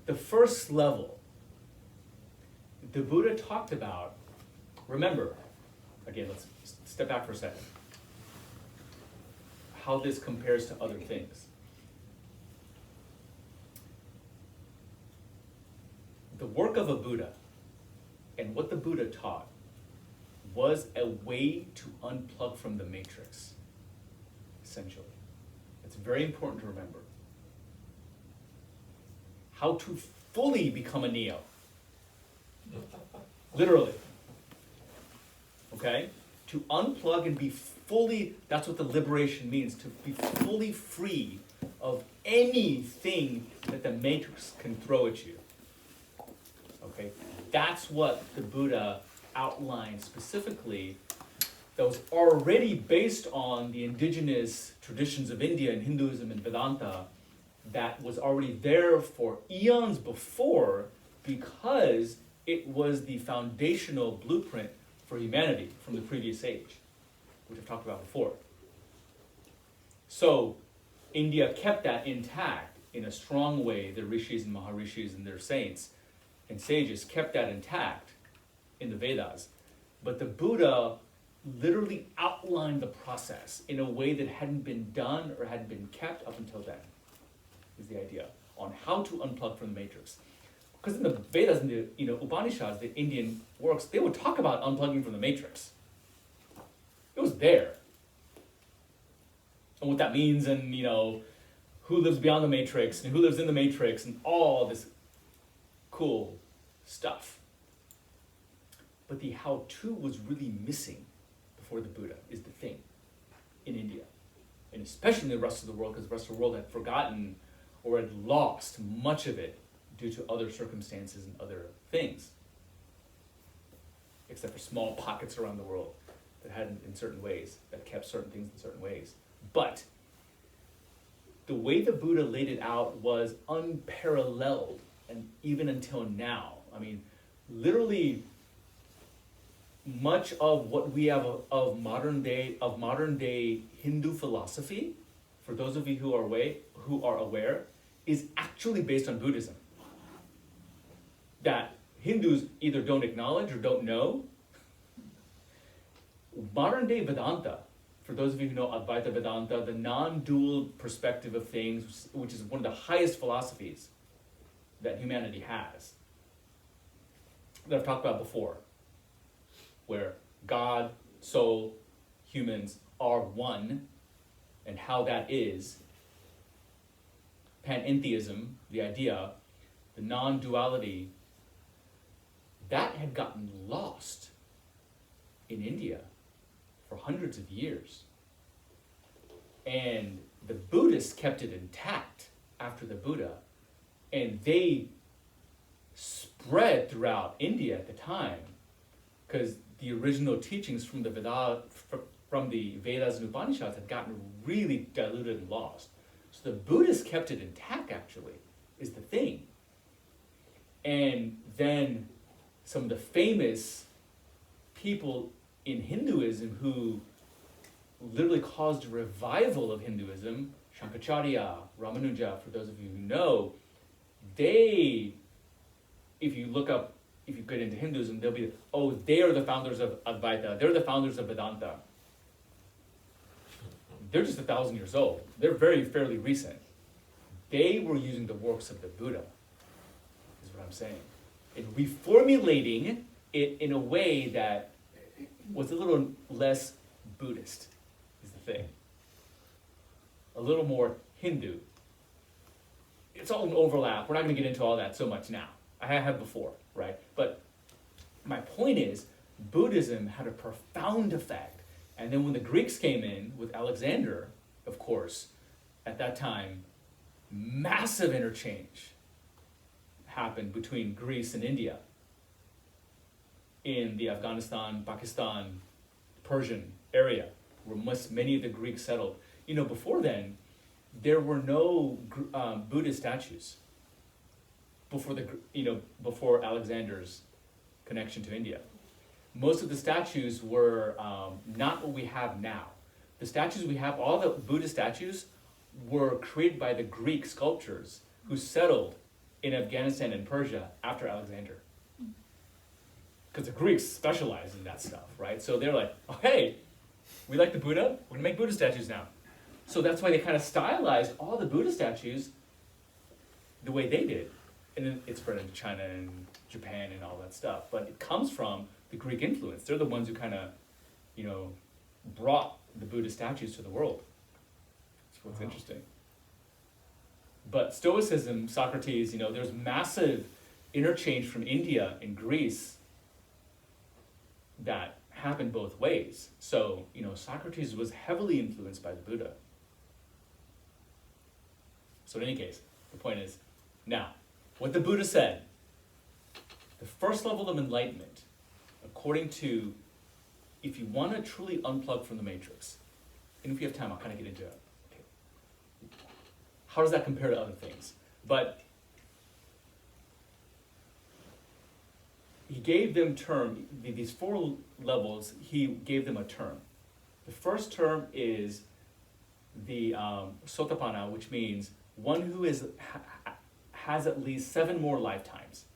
the first level, the Buddha talked about, remember, again, let's step back for a second, how this compares to other things. The work of a Buddha and what the Buddha taught was a way to unplug from the matrix, essentially. It's very important to remember. How to fully become a Neo. Literally. Okay? To unplug and be fully, that's what the liberation means, to be fully free of anything that the matrix can throw at you. Okay? That's what the Buddha outlined specifically that was already based on the indigenous traditions of India and Hinduism and Vedanta, that was already there for eons before, because it was the foundational blueprint for humanity from the previous age, which I've talked about before. So India kept that intact in a strong way. The rishis and maharishis and their saints and sages kept that intact in the Vedas. But the Buddha literally outlined the process in a way that hadn't been done or hadn't been kept up until then, is the idea, on how to unplug from the matrix. Because in the Vedas and the Upanishads, the Indian works, they would talk about unplugging from the matrix. It was there. And what that means, and who lives beyond the matrix and who lives in the matrix and all this cool stuff. But the how-to was really missing before the Buddha, is the thing, in India. And especially in the rest of the world, because the rest of the world had forgotten or had lost much of it due to other circumstances and other things. Except for small pockets around the world that hadn't in certain ways, that kept certain things in certain ways. But the way the Buddha laid it out was unparalleled, and even until now. I mean, literally, much of what we have of modern day Hindu philosophy, for those of you who are aware, is actually based on Buddhism. That Hindus either don't acknowledge or don't know. Modern day Vedanta, for those of you who know Advaita Vedanta, the non-dual perspective of things, which is one of the highest philosophies that humanity has, that I've talked about before, where God, soul, humans are one, and how that is, panentheism, the idea, the non-duality, that had gotten lost in India for hundreds of years. And the Buddhists kept it intact after the Buddha, and they spread throughout India at the time, because the original teachings from the Vedas and Upanishads had gotten really diluted and lost. So the Buddhists kept it intact, actually, is the thing. And then some of the famous people in Hinduism who literally caused a revival of Hinduism, Shankaracharya, Ramanuja, for those of you who know, they, if you get into Hinduism, they'll be, they are the founders of Advaita, they're the founders of Vedanta. They're just 1,000 years old. They're fairly recent. They were using the works of the Buddha, is what I'm saying. And reformulating it in a way that was a little less Buddhist, is the thing. A little more Hindu. It's all an overlap. We're not going to get into all that so much now. I have before, right? But my point is, Buddhism had a profound effect. And then when the Greeks came in with Alexander, of course, at that time, massive interchange happened between Greece and India in the Afghanistan, Pakistan, Persian area, where many of the Greeks settled. Before then, there were no Buddhist statues before Alexander's connection to India. Most of the statues were not what we have now. The statues we have, all the Buddhist statues, were created by the Greek sculptors who settled in Afghanistan and Persia after Alexander. Because the Greeks specialized in that stuff, right? So they're like, hey, we like the Buddha, we're gonna make Buddha statues now. So that's why they kind of stylized all the Buddha statues the way they did. And then it spread into China and Japan and all that stuff. But it comes from the Greek influence. They're the ones who kind of, brought the Buddha statues to the world. That's what's interesting. But Stoicism, Socrates, there's massive interchange from India and Greece that happened both ways. So, Socrates was heavily influenced by the Buddha. So in any case, the point is, now, what the Buddha said, the first level of enlightenment, according to if you want to truly unplug from the matrix, and if you have time, I'll kind of get into it. Okay. How does that compare to other things? But he gave them these 4 levels, he gave them a term. The first term is the Sotapanna, which means one who has at least 7 more lifetimes.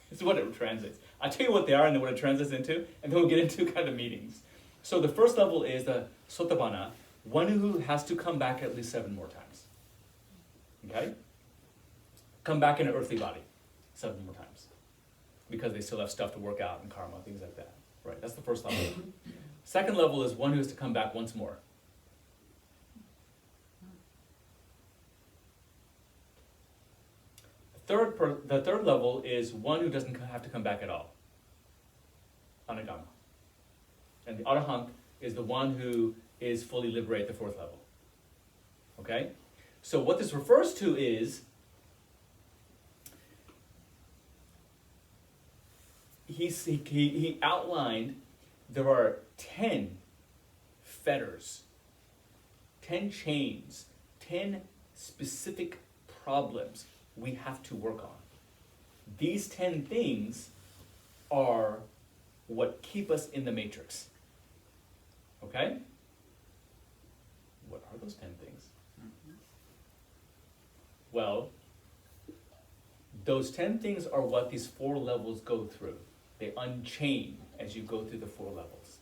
This is what it translates. I'll tell you what they are and then what it translates into, and then we'll get into kind of meanings. So the first level is the Sotapanna, one who has to come back at least 7 more times. Okay? Come back in an earthly body 7 more times. Because they still have stuff to work out and karma, things like that. Right, that's the first level. Second level is one who has to come back once more. The third level is one who doesn't have to come back at all. Anagama. And the Arahant is the one who is fully liberated, the 4th level. Okay? So what this refers to is he outlined there are 10 fetters, 10 chains, 10 specific problems we have to work on. These 10 things are what keep us in the matrix. Okay? What are those 10 things? Well, those 10 things are what these 4 levels go through. They unchain as you go through the 4 levels.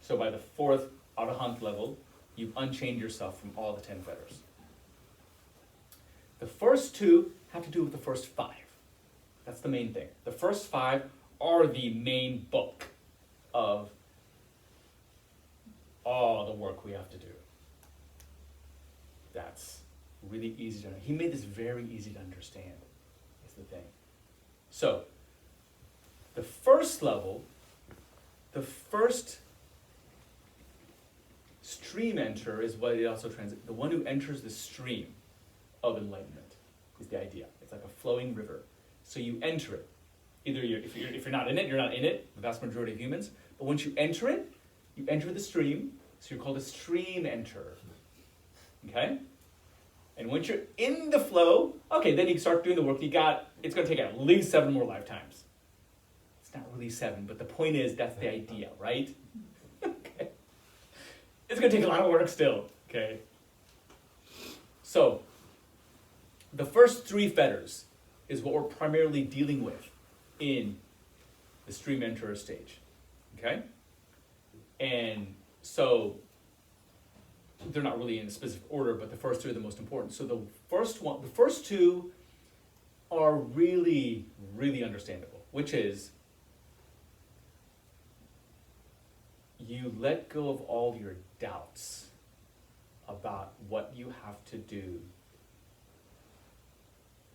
So by the 4th Arahant level, you've unchained yourself from all the 10 fetters. The first 2 have to do with the first 5. That's the main thing. The first 5 are the main bulk of all the work we have to do. That's really easy to understand. He made this very easy to understand, is the thing. So, the first level, the first stream enter is what it also translates. The one who enters the stream of enlightenment is the idea. It's like a flowing river. So you enter it. Either if you're not in it, you're not in it, the vast majority of humans. But once you enter it, you enter the stream, so you're called a stream enterer. Okay? And once you're in the flow, okay, then you start doing the work. It's going to take at least 7 more lifetimes. It's not really 7, but the point is that's the idea, right? Okay. It's going to take a lot of work still, okay? So, the first 3 fetters is what we're primarily dealing with in the stream enterer stage, okay? And so, they're not really in a specific order, but the first 2 are the most important. So the first 2 are really, really understandable, which is you let go of all your doubts about what you have to do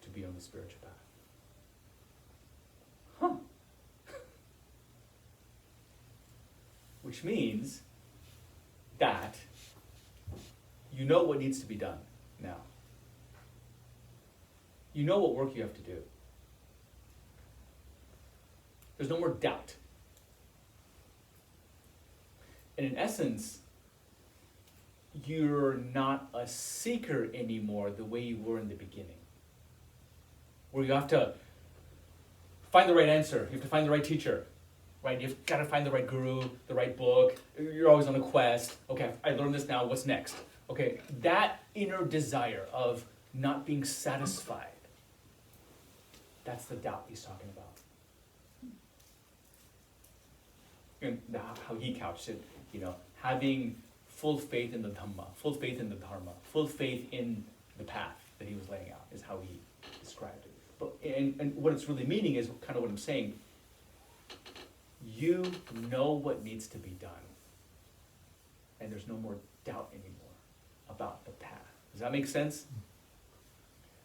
to be on the spiritual path. Which means that you know what needs to be done now. You know what work you have to do. There's no more doubt. And in essence, you're not a seeker anymore the way you were in the beginning. Where you have to find the right answer, you have to find the right teacher, right? You've got to find the right guru, the right book. You're always on a quest. Okay, I learned this now, what's next? Okay, that inner desire of not being satisfied, that's the doubt he's talking about. And how he couched it, having full faith in the Dhamma, full faith in the Dharma, full faith in the path that he was laying out, is how he described it. But and what it's really meaning is kind of what I'm saying. You know what needs to be done. And there's no more doubt anymore about the path. Does that make sense?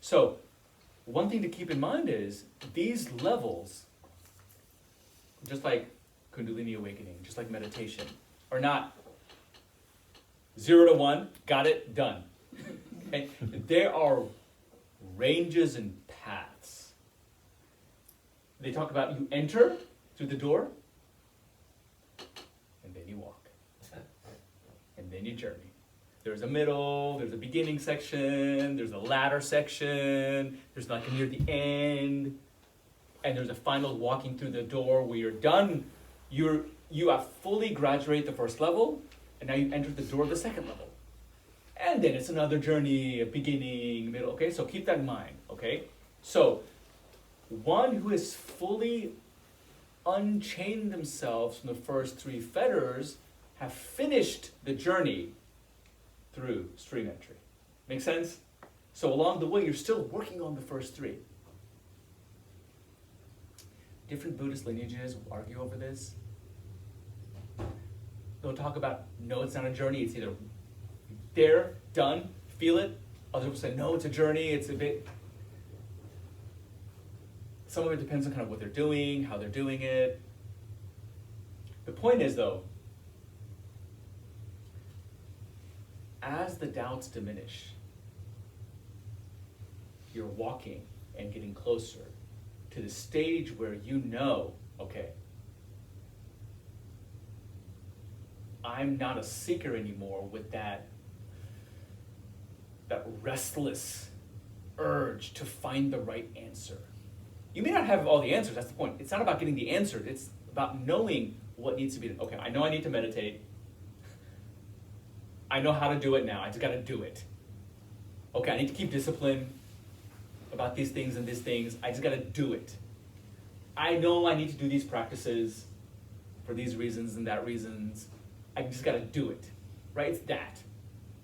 So, one thing to keep in mind is these levels, just like Kundalini awakening, just like meditation, are not 0 to 1, got it, done. Okay? There are ranges and paths. They talk about you enter through the door, then you walk. And then you journey. There's a middle, there's a beginning section, there's a latter section, there's like near the end, and there's a final walking through the door where you're done. You have fully graduated the first level, and now you enter the door of the second level. And then it's another journey, a beginning, middle, okay? So keep that in mind, okay? So, one who has fully unchained themselves from the first three fetters have finished the journey through stream entry. Make sense? So along the way, you're still working on the first three. Different Buddhist lineages will argue over this. They'll talk about, no, it's not a journey, it's either there, done, feel it. Other people say, no, it's a journey, it's a bit... Some of it depends on kind of what they're doing, how they're doing it. The point is, though, as the doubts diminish, you're walking and getting closer to the stage where you know, okay, I'm not a seeker anymore with that restless urge to find the right answer. You may not have all the answers, that's the point. It's not about getting the answer, it's about knowing what needs to be done. Okay, I know I need to meditate. I know how to do it now, I just gotta do it. Okay, I need to keep discipline about these things and these things, I just gotta do it. I know I need to do these practices for these reasons and that reasons, I just gotta do it, right? It's that,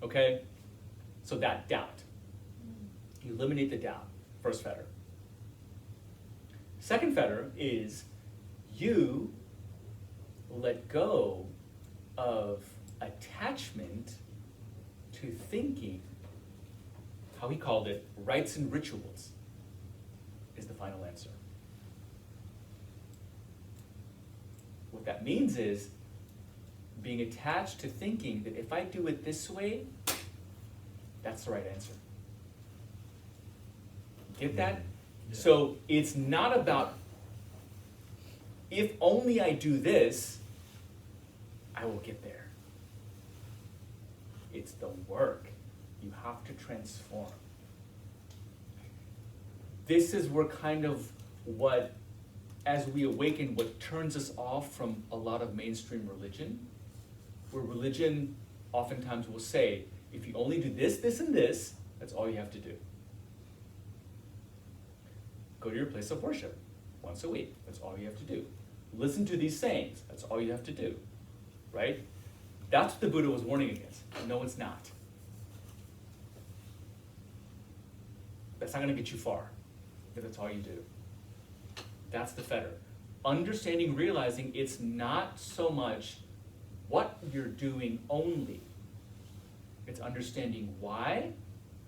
okay? So that doubt. You eliminate the doubt, first fetter. Second fetter is you let go of attachment to thinking, how he called it, rites and rituals, is the final answer. What that means is being attached to thinking that if I do it this way, that's the right answer. Get that? Yeah. So it's not about, if only I do this, I will get there. It's the work. You have to transform. This is where kind of what, as we awaken, what turns us off from a lot of mainstream religion, where religion oftentimes will say, if you only do this, this, and this, that's all you have to do. Go to your place of worship once a week, that's all you have to do. Listen to these sayings, that's all you have to do, right? That's what the Buddha was warning against. No, it's not. That's not going to get you far, if that's all you do. That's the fetter. Understanding, realizing it's not so much what you're doing only. It's understanding why,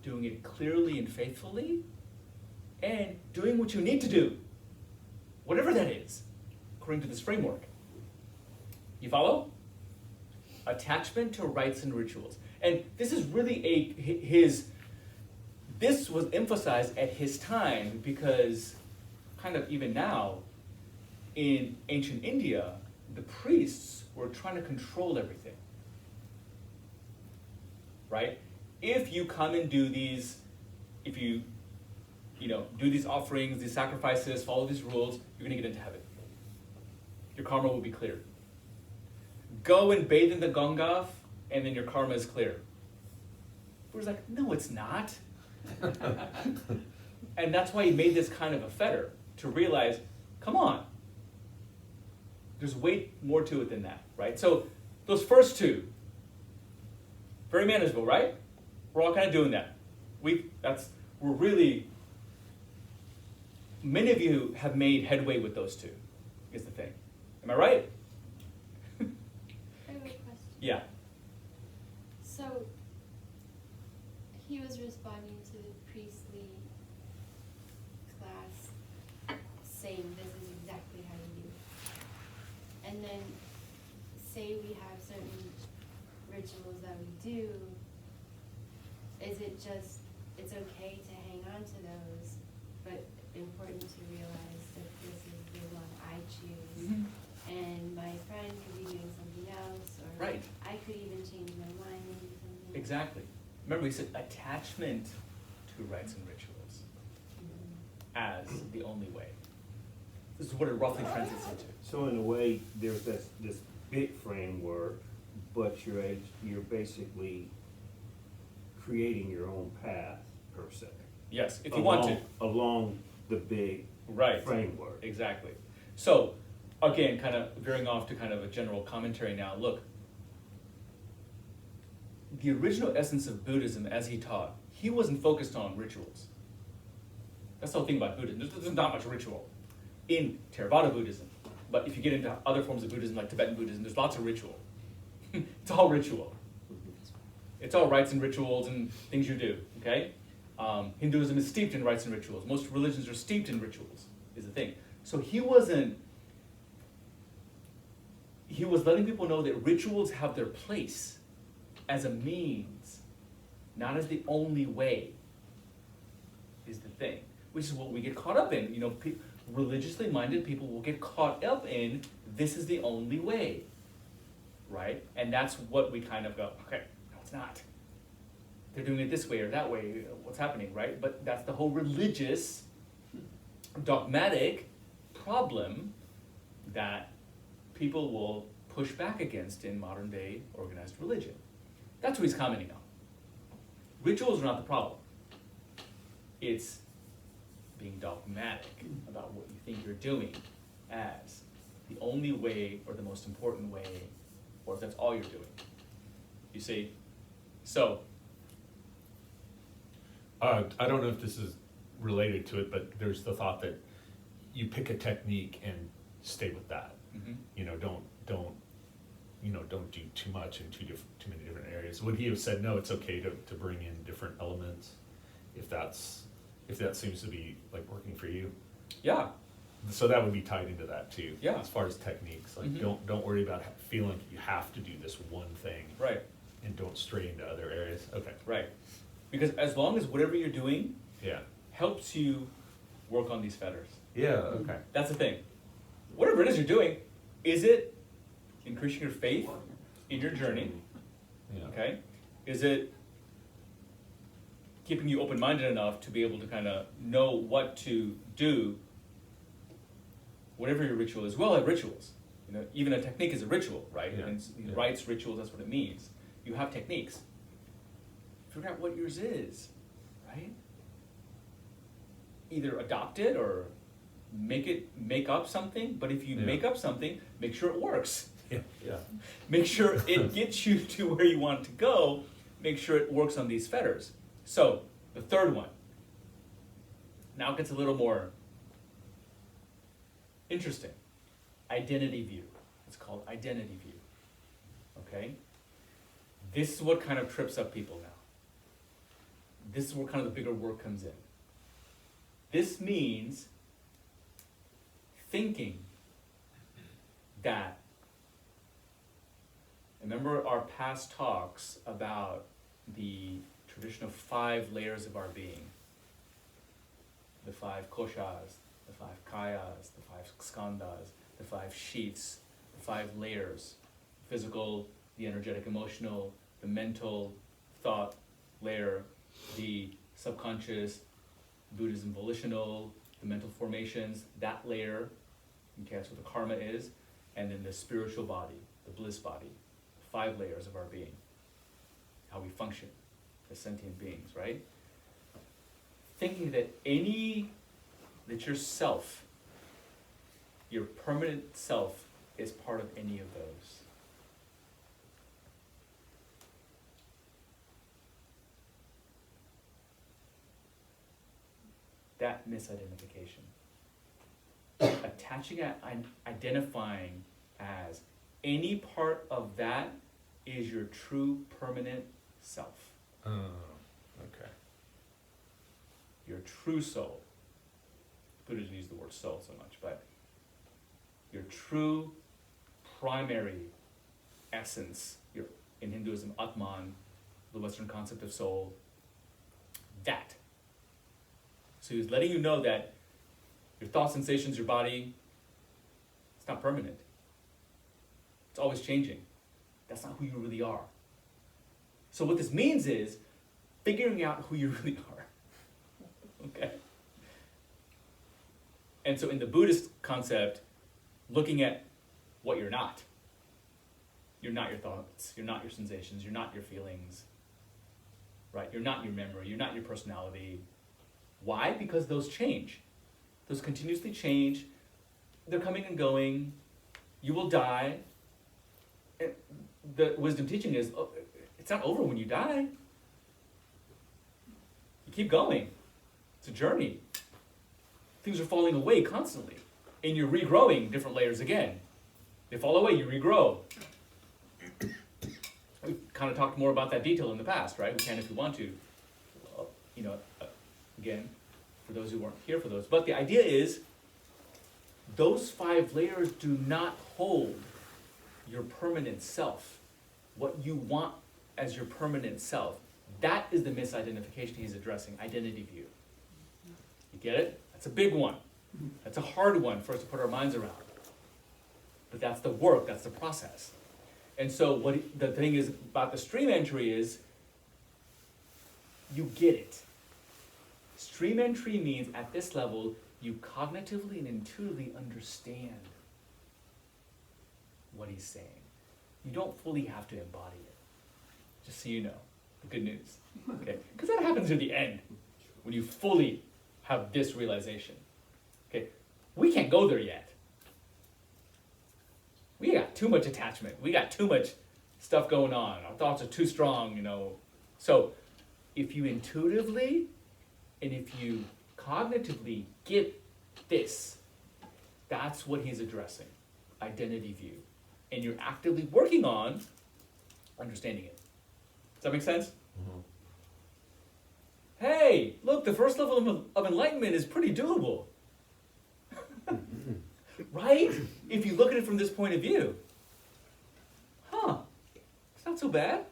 doing it clearly and faithfully, and doing what you need to do, whatever that is, according to this framework. You follow? Attachment to rites and rituals. And this is really this was emphasized at his time because kind of even now, in ancient India, the priests were trying to control everything. Right? If you come and do these, if you do these offerings, these sacrifices, follow these rules, you're going to get into heaven. Your karma will be clear. Go and bathe in the Ganga, and then your karma is clear. Buddha's like, no, it's not. And that's why he made this kind of a fetter, to realize, come on, there's way more to it than that, right? So those first two, very manageable, right? We're all kind of doing that. Many of you have made headway with those two, is the thing. Am I right? I have a question. Yeah. So, he was responding to the priestly class saying this is exactly how you do it. And then, say we have certain rituals that we do, is it just, it's okay to hang on to those, but important to realize that this is the one I choose, and my friend could be doing something else, or Right. I could even change my mind and do something. Exactly. Remember, we said attachment to rites and rituals as the only way. This is what it roughly translates into. So in a way, there's this big framework, but you're basically creating your own path, per se. Yes, if you want to. Along the big Right. framework. Exactly. So, again, kind of veering off to kind of a general commentary now. Look, the original essence of Buddhism, as he taught, he wasn't focused on rituals. That's the whole thing about Buddhism. There's not much ritual in Theravada Buddhism. But if you get into other forms of Buddhism, like Tibetan Buddhism, there's lots of ritual. It's all ritual. It's all rites and rituals and things you do, okay? Hinduism is steeped in rites and rituals. Most religions are steeped in rituals, is the thing. So he was letting people know that rituals have their place as a means, not as the only way, is the thing. Which is what we get caught up in. You know, religiously minded people will get caught up in, this is the only way, right? And that's what we kind of go, okay, no it's not. They're doing it this way or that way, what's happening, right? But that's the whole religious, dogmatic problem that people will push back against in modern day organized religion. That's what he's commenting on. Rituals are not the problem. It's being dogmatic about what you think you're doing as the only way or the most important way, or if that's all you're doing. You see? So, I don't know if this is related to it, but there's the thought that you pick a technique and stay with that. mhm. You know, don't do too much in too many different areas. Would he have said no? It's okay to bring in different elements if that seems to be like working for you. Yeah, So that would be tied into that too. Yeah. As far as techniques, like Mhm. don't worry about feeling you have to do this one thing, right, and don't stray into other areas. Okay. right. Because as long as whatever you're doing Yeah. helps you work on these fetters, Yeah. Okay. that's the thing. Whatever it is you're doing, is it increasing your faith in your journey? Yeah. Okay? Is it keeping you open-minded enough to be able to kind of know what to do, whatever your ritual is? We all have rituals. You know, even a technique is a ritual, right? Yeah. And Yeah. rites, rituals, that's what it means. You have techniques. Figure out what yours is, right? Either adopt it or make up something, but if you Yeah. make up something, make sure it works. Yeah. Yeah. Make sure it gets you to where you want to go. Make sure it works on these fetters. So, the third one. Now it gets a little more interesting. Identity view. It's called identity view. Okay? This is what kind of trips up people now. This is where kind of the bigger work comes in. This means thinking that, remember our past talks about the tradition of 5 layers of our being. The 5 koshas, the 5 kayas, the 5 skandhas, the 5 sheaths, the 5 layers. Physical, the energetic emotional, the mental thought layer, the subconscious, Buddhism volitional, the mental formations, that layer, okay, that's what the karma is, and then the spiritual body, the bliss body, 5 layers of our being, how we function as sentient beings, right? Thinking that your self, your permanent self, is part of any of those. That misidentification. Attaching and identifying as any part of that is your true permanent self. Oh. Okay. Your true soul. Buddha didn't use the word soul so much, but your true primary essence, your, in Hinduism, Atman, the Western concept of soul, that. So he's letting you know that your thoughts, sensations, your body, it's not permanent. It's always changing. That's not who you really are. So what this means is figuring out who you really are. Okay? And so in the Buddhist concept, looking at what you're not. You're not your thoughts, you're not your sensations, you're not your feelings, right? You're not your memory, you're not your personality. Why? Because those change. Those continuously change. They're coming and going. You will die. And the wisdom teaching is, it's not over when you die. You keep going. It's a journey. Things are falling away constantly. And you're regrowing different layers again. They fall away, you regrow. We've kind of talked more about that detail in the past, right? We can if we want to. Again, for those who weren't here for those. But the idea is, those 5 layers do not hold your permanent self. What you want as your permanent self. That is the misidentification he's addressing, identity view. You get it? That's a big one. That's a hard one for us to put our minds around. But that's the work, that's the process. And so the thing is about the stream entry is, you get it. Stream entry means at this level, you cognitively and intuitively understand what he's saying. You don't fully have to embody it. Just so you know, the good news. Okay? Because that happens near the end, when you fully have this realization. Okay? We can't go there yet. We got too much attachment. We got too much stuff going on. Our thoughts are too strong, So if you intuitively and if you cognitively get this, that's what he's addressing, identity view. And you're actively working on understanding it. Does that make sense? Mm-hmm. Hey, look, the first level of enlightenment is pretty doable. Right? If you look at it from this point of view. It's not so bad.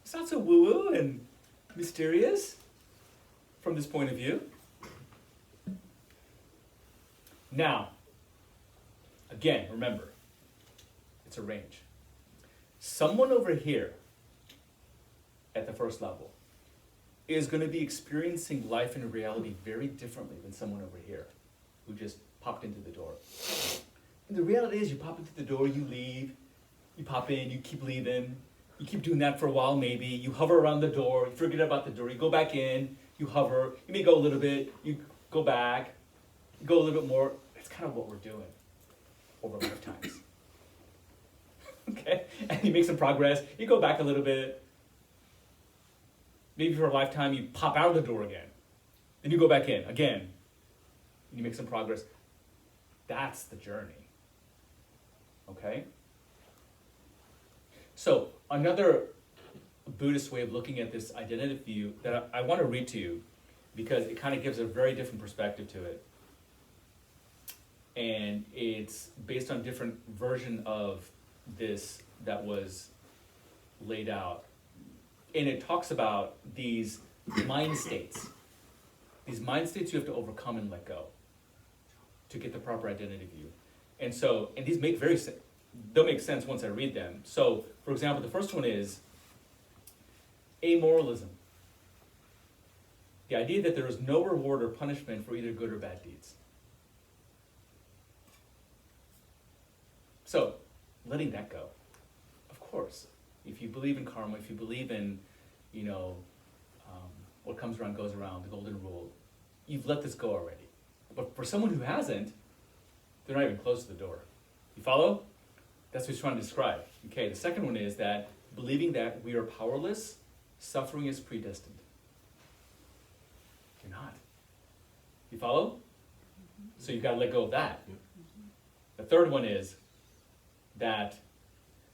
It's not so woo-woo and mysterious from this point of view. Now, again, remember, it's a range. Someone over here at the first level is going to be experiencing life and reality very differently than someone over here who just popped into the door. And the reality is, you pop into the door, you leave, you pop in, you keep leaving, you keep doing that for a while maybe, you hover around the door, you forget about the door, you go back in, you hover, you may go a little bit, you go back, you go a little bit more. That's kind of what we're doing over lifetimes. Okay? And you make some progress, you go back a little bit, maybe for a lifetime you pop out of the door again, then you go back in again, and you make some progress. That's the journey. Okay? So another Buddhist way of looking at this identity view that I want to read to you, because it kind of gives a very different perspective to it. And it's based on a different version of this that was laid out. And it talks about these mind states. These mind states you have to overcome and let go to get the proper identity view. And so, and these they'll make sense once I read them. So, for example, the first one is amoralism. The idea that there is no reward or punishment for either good or bad deeds. So, letting that go. Of course, if you believe in karma, if you believe in, what comes around goes around, the golden rule, you've let this go already. But for someone who hasn't, they're not even close to the door. You follow? That's what he's trying to describe. Okay, the second one is that believing that we are powerless, suffering is predestined. You're not. You follow? So you've got to let go of that. The third one is that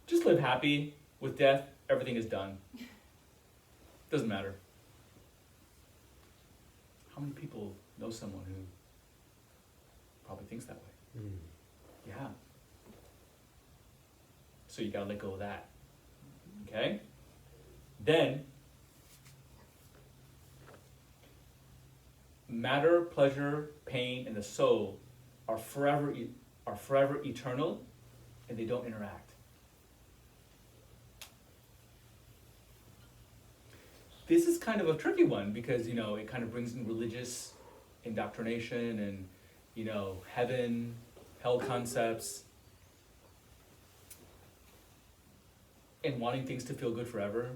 just live happy with death, everything is done. Doesn't matter. How many people know someone who probably thinks that way? Yeah. So you gotta let go of that. Okay? Then, matter, pleasure, pain, and the soul are forever eternal, and they don't interact. this is kind of a tricky one because, it kind of brings in religious indoctrination and, heaven, hell concepts, and wanting things to feel good forever.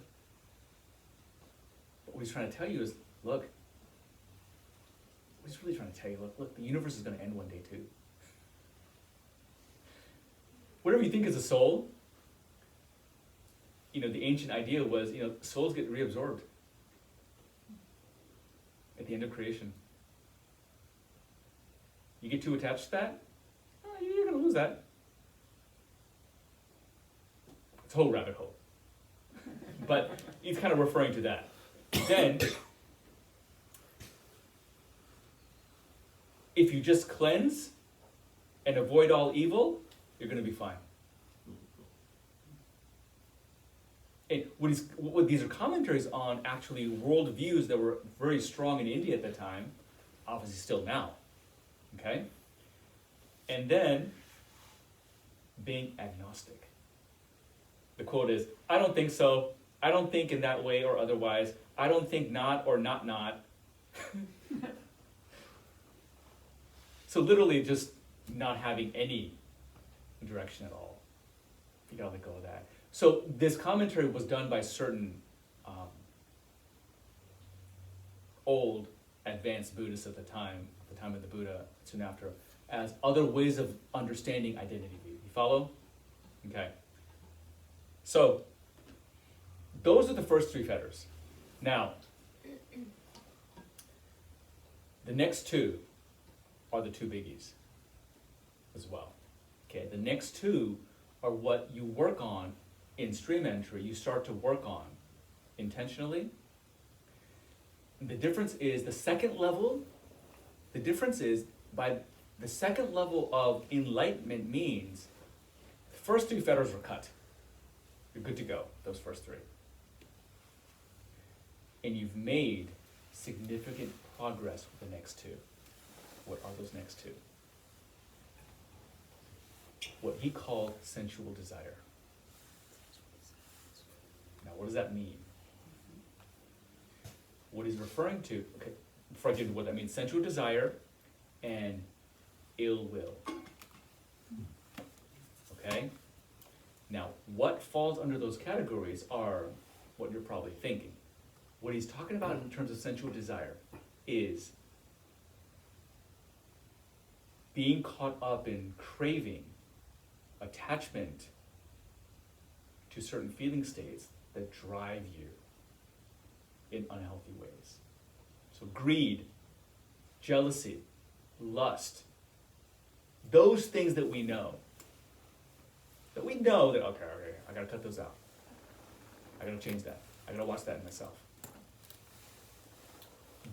But what he's trying to tell you is, look, what he's really trying to tell you, look, the universe is going to end one day too. Whatever you think is a soul, the ancient idea was, souls get reabsorbed at the end of creation. You get too attached to that, you're going to lose that. It's a whole rabbit hole. But he's kind of referring to that. Then, if you just cleanse and avoid all evil, you're going to be fine. And what these are commentaries on actually worldviews that were very strong in India at the time, obviously still now. Okay? And then, being agnostic. The quote is, I don't think so. I don't think in that way or otherwise. I don't think not or not. So literally just not having any direction at all. You gotta let go of that. So this commentary was done by certain old advanced Buddhists at the time of the Buddha, soon after, as other ways of understanding identity. You follow? Okay. So those are the first three fetters. Now, the next two are the two biggies as well. Okay, the next two are what you work on in stream entry, you start to work on intentionally. The difference is the second level, by the second level of enlightenment means the first three fetters are cut. You're good to go, those first three. And you've made significant progress with the next two. What are those next two? What he called sensual desire. Now, what does that mean? What he's referring to, okay, before I get into what that means, sensual desire and ill will. Okay? Now, what falls under those categories are what you're probably thinking. What he's talking about in terms of sensual desire is being caught up in craving, attachment to certain feeling states that drive you in unhealthy ways. So greed, jealousy, lust, those things that we know that, okay, I gotta cut those out. I gotta change that. I gotta watch that in myself.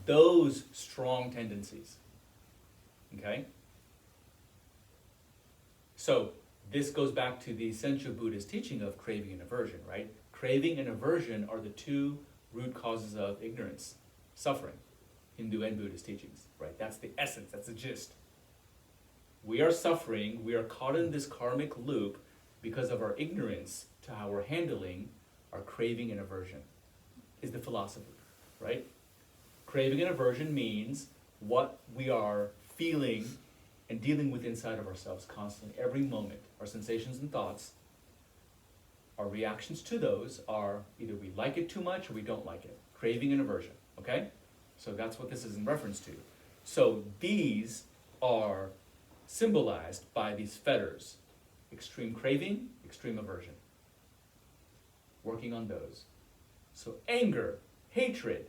Those strong tendencies, okay? So this goes back to the essential Buddhist teaching of craving and aversion, right? Craving and aversion are the two root causes of ignorance, suffering, Hindu and Buddhist teachings, right? That's the essence, that's the gist. We are suffering, we are caught in this karmic loop because of our ignorance to how we're handling our craving and aversion, is the philosophy, right? Craving and aversion means what we are feeling and dealing with inside of ourselves constantly, every moment. Our sensations and thoughts, our reactions to those are either we like it too much or we don't like it. Craving and aversion, okay? So that's what this is in reference to. So these are symbolized by these fetters: extreme craving, extreme aversion. Working on those. So anger, hatred,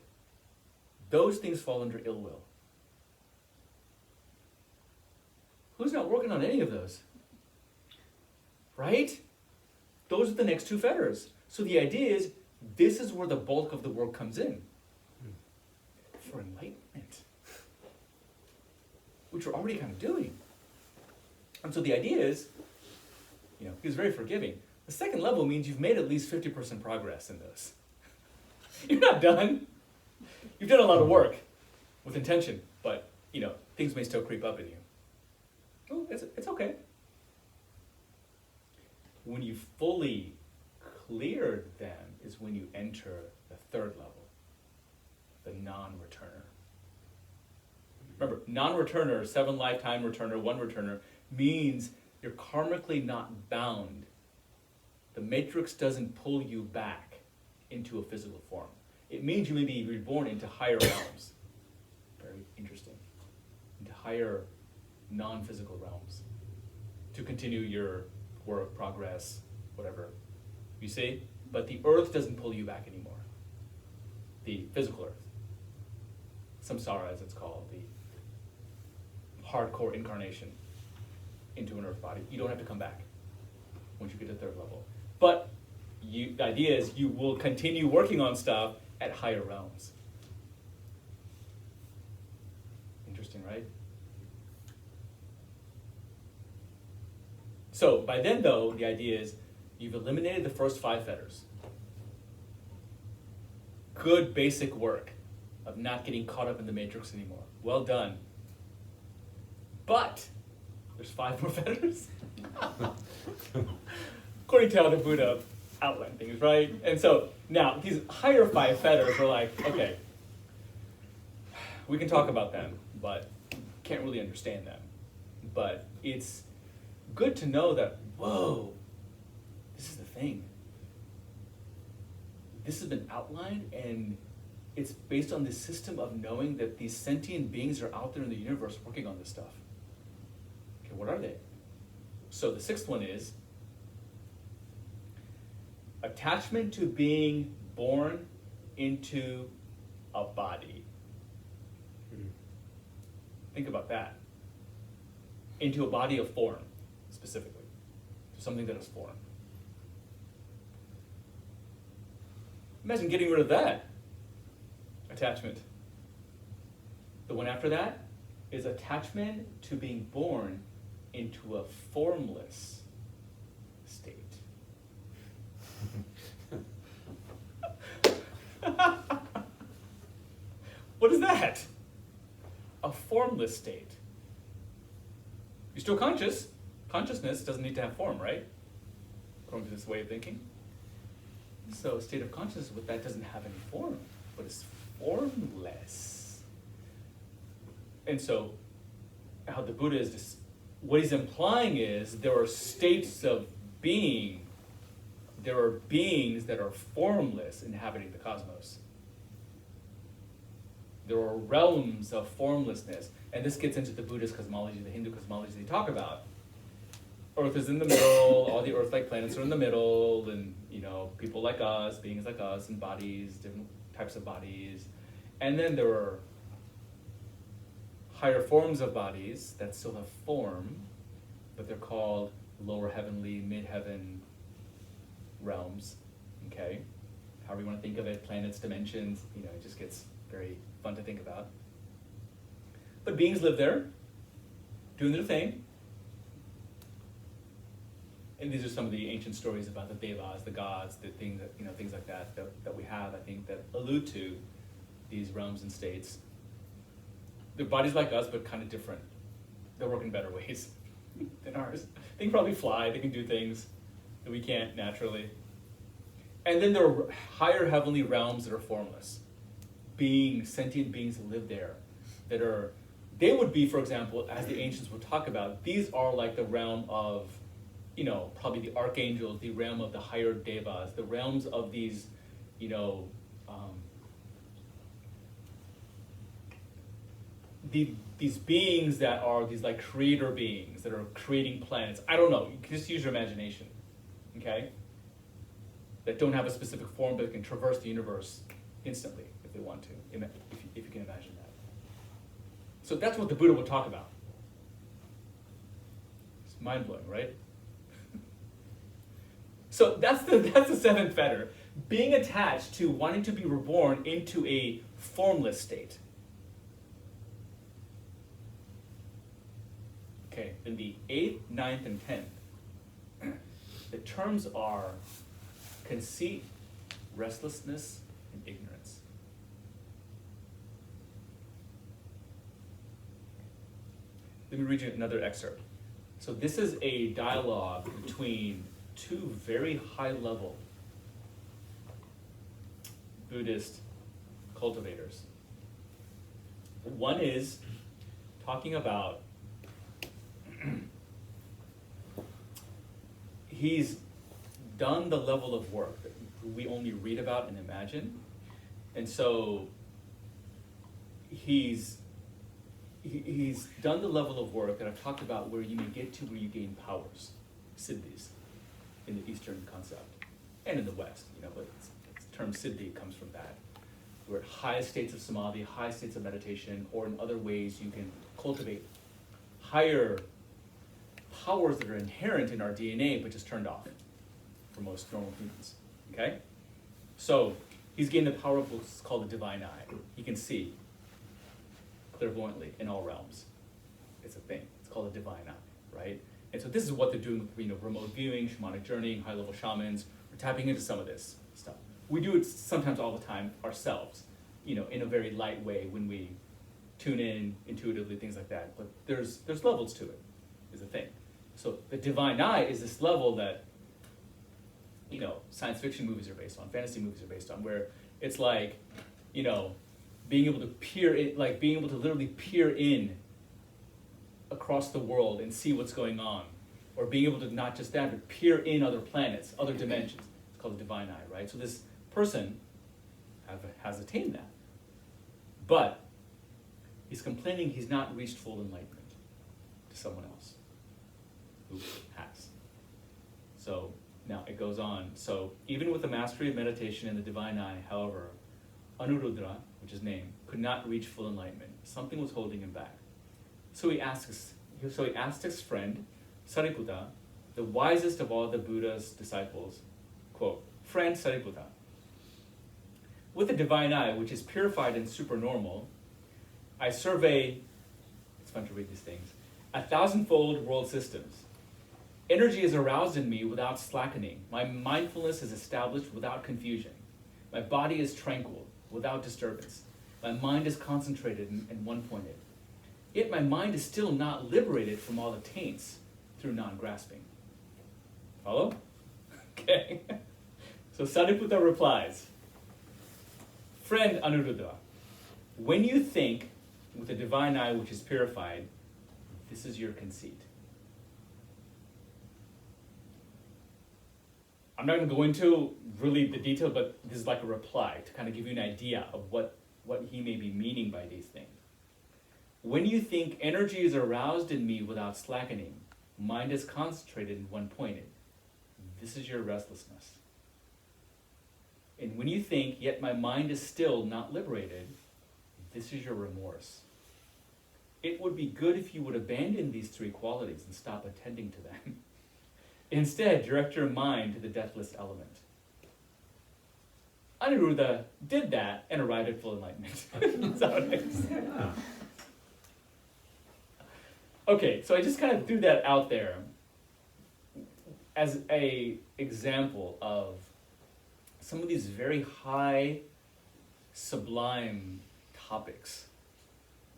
those things fall under ill will. Who's not working on any of those? Right? Those are the next two fetters. So the idea is, this is where the bulk of the work comes in. For enlightenment. Which we're already kind of doing. And so the idea is, he was very forgiving. The second level means you've made at least 50% progress in those. You're not done. You've done a lot of work with intention, but, things may still creep up in you. Oh, it's okay. When you fully cleared them is when you enter the third level. the non-returner. Remember, non-returner, 7 lifetime returner, 1 returner, means you're karmically not bound. The matrix doesn't pull you back into a physical form. It means you may be reborn into higher realms. Very interesting. Into higher non-physical realms to continue your work, progress, whatever. You see? But the earth doesn't pull you back anymore. The physical earth. Samsara, as it's called, the hardcore incarnation into an earth body. You don't have to come back once you get to 3rd level. But the idea is you will continue working on stuff at higher realms. Interesting, right? So by then, though, the idea is you've eliminated the first 5 fetters. Good basic work of not getting caught up in the matrix anymore. Well done. But there's 5 more fetters. According to how the Buddha outlined things, right? And so now these higher 5 fetters are like, okay, we can talk about them, but can't really understand them. But it's good to know that, whoa, this is the thing. This has been outlined, and it's based on this system of knowing that these sentient beings are out there in the universe working on this stuff. Okay, what are they? So the 6th one is attachment to being born into a body. Think about that. Into a body of form, specifically. To something that is form. Imagine getting rid of that attachment. The one after that is attachment to being born into a formless state. What is that? A formless state. You're still conscious. Consciousness doesn't need to have form, right? According to this way of thinking. So a state of consciousness with that doesn't have any form, but it's formless. And so how the Buddha is just, what he's implying is there are states of being. There are beings that are formless inhabiting the cosmos. There are realms of formlessness. And this gets into the Buddhist cosmology, the Hindu cosmology they talk about. Earth is in the middle, all the Earth-like planets are in the middle, and people like us, beings like us, and bodies, different types of bodies. And then there are higher forms of bodies that still have form, but they're called lower heavenly, mid-heaven realms, okay? However you want to think of it, planets, dimensions, it just gets very fun to think about. But beings live there, doing their thing. And these are some of the ancient stories about the devas, the gods, the things that, things like that we have, I think, that allude to these realms and states. They're bodies like us, but kind of different. They work in better ways than ours. They can probably fly, they can do things that we can't naturally. And then there are higher heavenly realms that are formless. Beings, sentient beings that live there, they would be, for example, as the ancients would talk about, these are like the realm of, probably the archangels, the realm of the higher devas, the realms of these, these beings that are these like creator beings that are creating planets. I don't know, you can just use your imagination, okay? That don't have a specific form, but can traverse the universe instantly if they want to, if you can imagine that. So that's what the Buddha would talk about. It's mind-blowing, right? So that's the 7th fetter. Being attached to wanting to be reborn into a formless state. Okay, then the 8th, 9th, and 10th. The terms are conceit, restlessness, and ignorance. Let me read you another excerpt. So this is a dialogue between 2 very high-level Buddhist cultivators. One is talking about he's done the level of work that we only read about and imagine, and so he's done the level of work that I've talked about where you may get to where you gain powers, siddhis, in the Eastern concept, and in the West, but the term siddhi comes from that. We're at high states of samadhi, high states of meditation, or in other ways you can cultivate higher powers that are inherent in our DNA but just turned off for most normal humans, okay? So he's gained the power of what's called the divine eye. He can see clairvoyantly in all realms. It's a thing. It's called a divine eye, right? And so this is what they're doing with remote viewing, shamanic journeying, high-level shamans. We're tapping into some of this stuff. We do it sometimes all the time ourselves, in a very light way when we tune in intuitively, things like that. But there's levels to it, is the thing. So the divine eye is this level that, science fiction movies are based on, fantasy movies are based on, where it's like, being able to peer in, like being able to literally peer in across the world and see what's going on, or being able to not just that, but peer in other planets, other dimensions. It's called the divine eye, right? So this person has attained that, but he's complaining he's not reached full enlightenment to someone else who has. So now it goes on. So even with the mastery of meditation and the divine eye, however, Anuruddha, which is named, could not reach full enlightenment. Something was holding him back. So he asked his friend, Sariputta, the wisest of all the Buddha's disciples, quote, "Friend Sariputta, with the divine eye, which is purified and supernormal, I survey," it's fun to read these things, "1,000-fold world systems. Energy is aroused in me without slackening. My mindfulness is established without confusion. My body is tranquil, without disturbance. My mind is concentrated and one-pointed. Yet my mind is still not liberated from all the taints through non-grasping." Follow? Okay. So Sariputta replies, "Friend Anuruddha, when you think with the divine eye which is purified, this is your conceit." I'm not going to go into really the detail, but this is like a reply to kind of give you an idea of what he may be meaning by these things. "When you think energy is aroused in me without slackening, mind is concentrated and one-pointed, this is your restlessness. And when you think, yet my mind is still not liberated, this is your remorse. It would be good if you would abandon these three qualities and stop attending to them. Instead, direct your mind to the deathless element." Anuruddha did that and arrived at full enlightenment. That's how it is. Okay, so I just kind of threw that out there as a example of some of these very high, sublime topics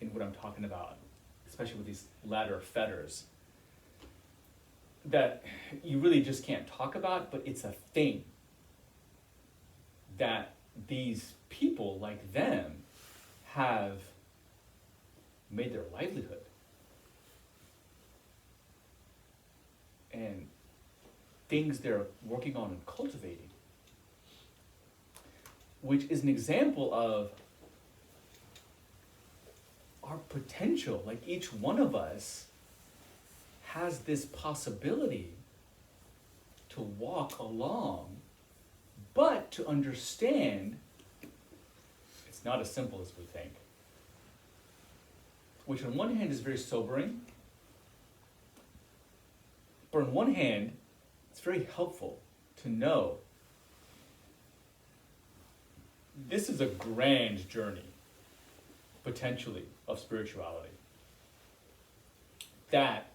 in what I'm talking about, especially with these ladder fetters, that you really just can't talk about, but it's a thing that these people like them have made their livelihood. And things they're working on and cultivating, which is an example of our potential. Like each one of us has this possibility to walk along, but to understand it's not as simple as we think. Which on one hand is very sobering, but on one hand, it's very helpful to know this is a grand journey, potentially, of spirituality. That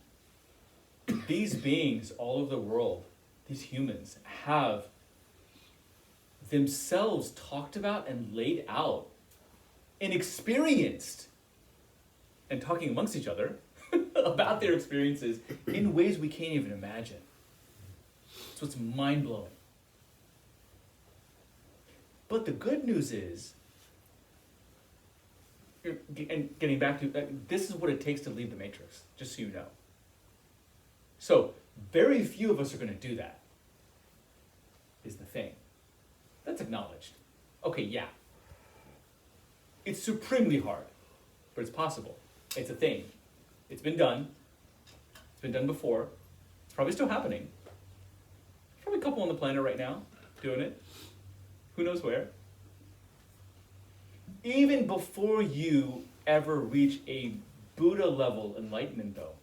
these beings all over the world, these humans, have themselves talked about and laid out and experienced, and talking amongst each other about their experiences in ways we can't even imagine. So it's mind-blowing. But the good news is, and getting back to, this is what it takes to leave the matrix, just so you know. So, very few of us are going to do that, is the thing. That's acknowledged. Okay, yeah. It's supremely hard, but it's possible. It's a thing. It's been done. It's been done before. It's probably still happening. There's probably a couple on the planet right now doing it. Who knows where? Even before you ever reach a Buddha level enlightenment, though,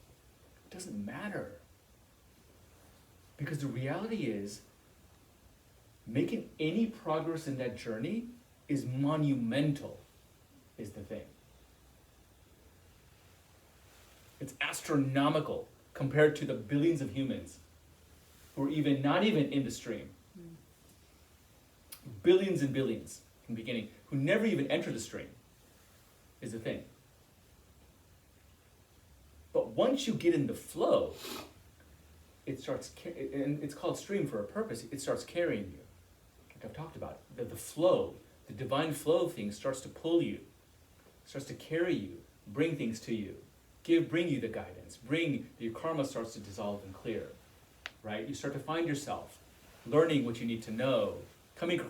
it doesn't matter. Because the reality is, making any progress in that journey is monumental, is the thing. It's astronomical compared to the billions of humans who are not even in the stream. Billions and billions in the beginning who never even enter the stream, is the thing. But once you get in the flow, it starts, and it's called stream for a purpose, it starts carrying you. Like I've talked about, the flow, the divine flow of things starts to pull you, starts to carry you, bring things to you, bring you the guidance, your karma starts to dissolve and clear, right? You start to find yourself learning what you need to know, coming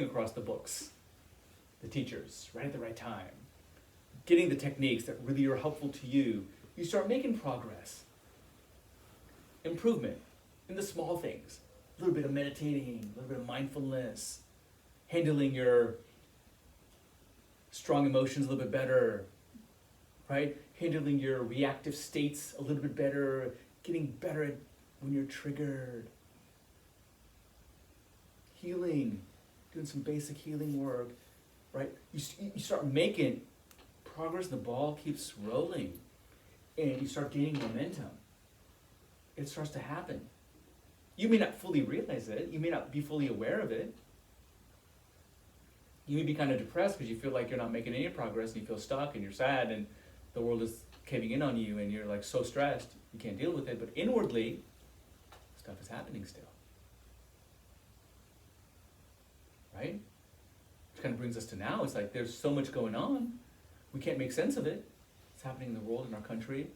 across the books, the teachers, right at the right time, getting the techniques that really are helpful to you. You start making progress, improvement in the small things, a little bit of meditating, a little bit of mindfulness, handling your strong emotions a little bit better, right? Handling your reactive states a little bit better, getting better at when you're triggered, healing, doing some basic healing work, right? You start making progress, the ball keeps rolling, and you start gaining momentum. It starts to happen. You may not fully realize it, you may not be fully aware of it. You may be kind of depressed because you feel like you're not making any progress and you feel stuck and you're sad and the world is caving in on you and you're like so stressed you can't deal with it, but inwardly stuff is happening still. Right? Which kind of brings us to now. It's like there's so much going on. We can't make sense of it. It's happening in the world, in our country.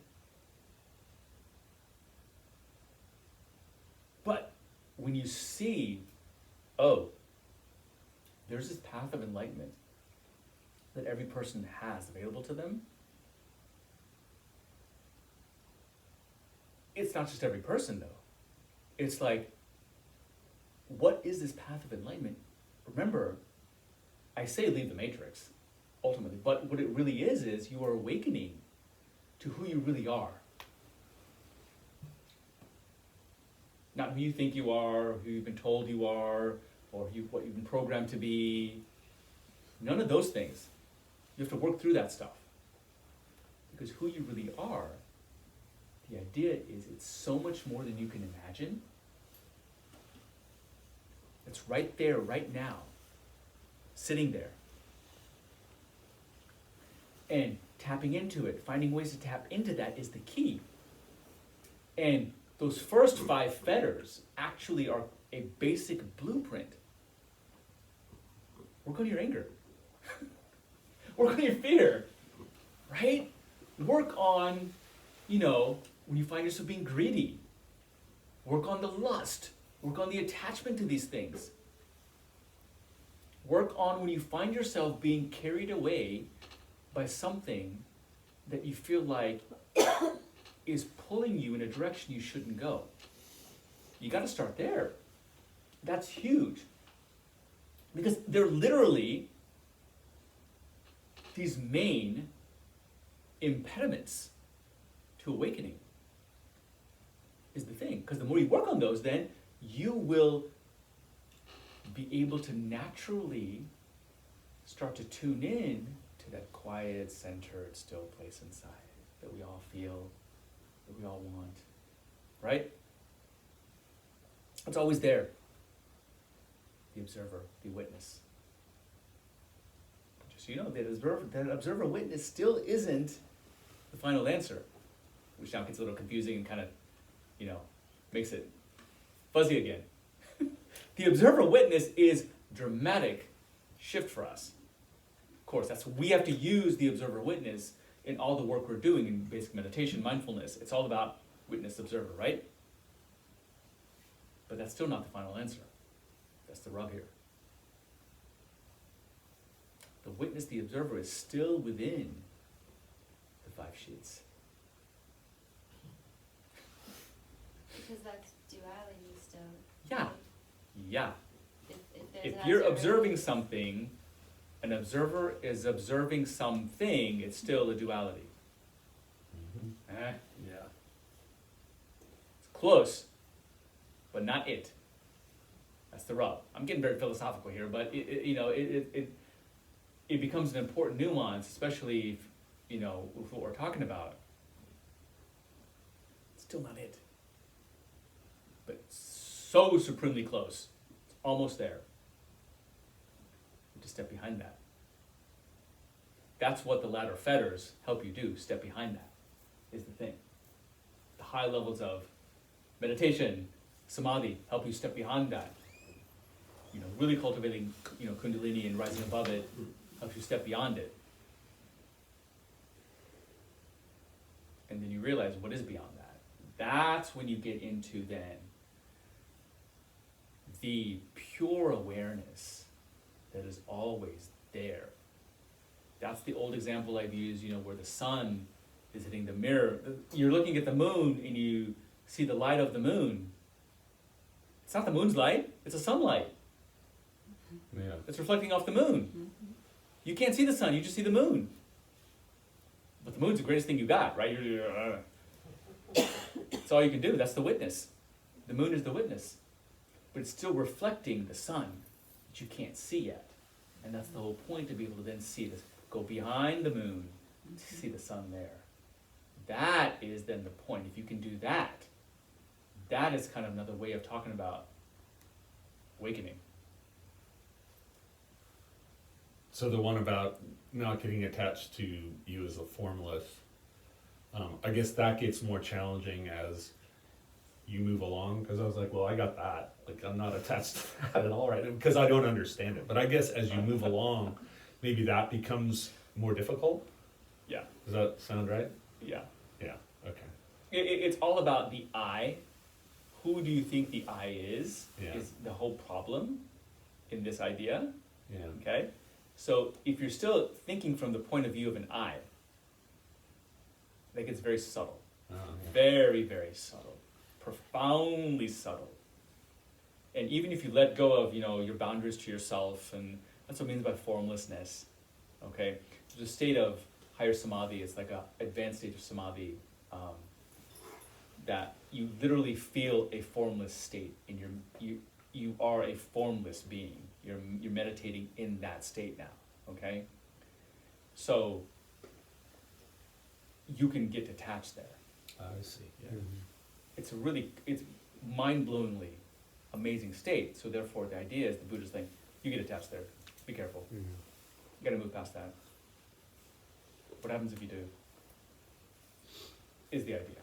But when you see, oh, there's this path of enlightenment that every person has available to them, it's not just every person, though. It's like, what is this path of enlightenment? Remember, I say leave the matrix, ultimately, but what it really is you are awakening to who you really are. Not who you think you are, who you've been told you are, or what you've been programmed to be. None of those things. You have to work through that stuff. Because who you really are, the idea is it's so much more than you can imagine. It's right there, right now, sitting there. And tapping into it, finding ways to tap into that is the key. And those first 5 fetters actually are a basic blueprint. Work on your anger. Work on your fear, right? Work on, when you find yourself being greedy. Work on the lust. Work on the attachment to these things. Work on when you find yourself being carried away by something that you feel like is pulling you in a direction you shouldn't go. You got to start there. That's huge. Because they're literally these main impediments to awakening, is the thing. Because the more you work on those, then you will be able to naturally start to tune in to that quiet, centered, still place inside that we all feel, that we all want, right? It's always there. The observer, the witness. But just so you know, that observer witness still isn't the final answer, which now gets a little confusing and kind of, makes it fuzzy again. The observer witness is dramatic shift for us. Of course, we have to use the observer witness in all the work we're doing in basic meditation, mindfulness. It's all about witness observer, right? But that's still not the final answer. That's the rub here. The witness, the observer, is still within the 5 sheets. Because that's duality still. Yeah. right? Yeah. If there's If an you're observer- observing something, an observer is observing something, it's still a duality. Mhm. Yeah. It's close, but not it. That's the rub. I'm getting very philosophical here, but it becomes an important nuance, especially if, with what we're talking about. It's still not it. But so supremely close. It's almost there. To step behind that. That's what the ladder fetters help you do, step behind that, is the thing. The high levels of meditation, samadhi, help you step behind that. Really cultivating, kundalini and rising above it, helps you step beyond it. And then you realize what is beyond that. That's when you get into then the pure awareness that is always there. That's the old example I've used, where the sun is hitting the mirror. You're looking at the moon and you see the light of the moon. It's not the moon's light, it's a sunlight. Yeah. It's reflecting off the moon. You can't see the sun, you just see the moon. But the moon's the greatest thing you got, right? That's all you can do, that's the witness. The moon is the witness. But it's still reflecting the sun that you can't see yet. And that's the whole point, to be able to then see this, go behind the moon to see the sun there. That is then the point. If you can do that, that is kind of another way of talking about awakening. So the one about not getting attached to you as a formless, I guess that gets more challenging as you move along, because I was like, well, I got that. Like, I'm not attached to that at all, right? Because I don't understand it. But I guess as you move along, maybe that becomes more difficult. Yeah. Does that sound right? Yeah. Yeah, okay. It's all about the I. Who do you think the I is? Yeah. Is the whole problem in this idea. Yeah. Okay? So if you're still thinking from the point of view of an I, that gets very subtle. Yeah. Very, very subtle. Profoundly subtle. And even if you let go of, your boundaries to yourself, and that's what it means by formlessness. Okay? There's a state of higher samadhi, it's like an advanced state of samadhi, that you literally feel a formless state in you are a formless being. You're meditating in that state now, okay? So you can get detached there. I see, yeah. It's mind-blowingly amazing state. So therefore the idea is, the Buddha's thing, you get attached there. Be careful. You gotta move past that. What happens if you do? Is the idea.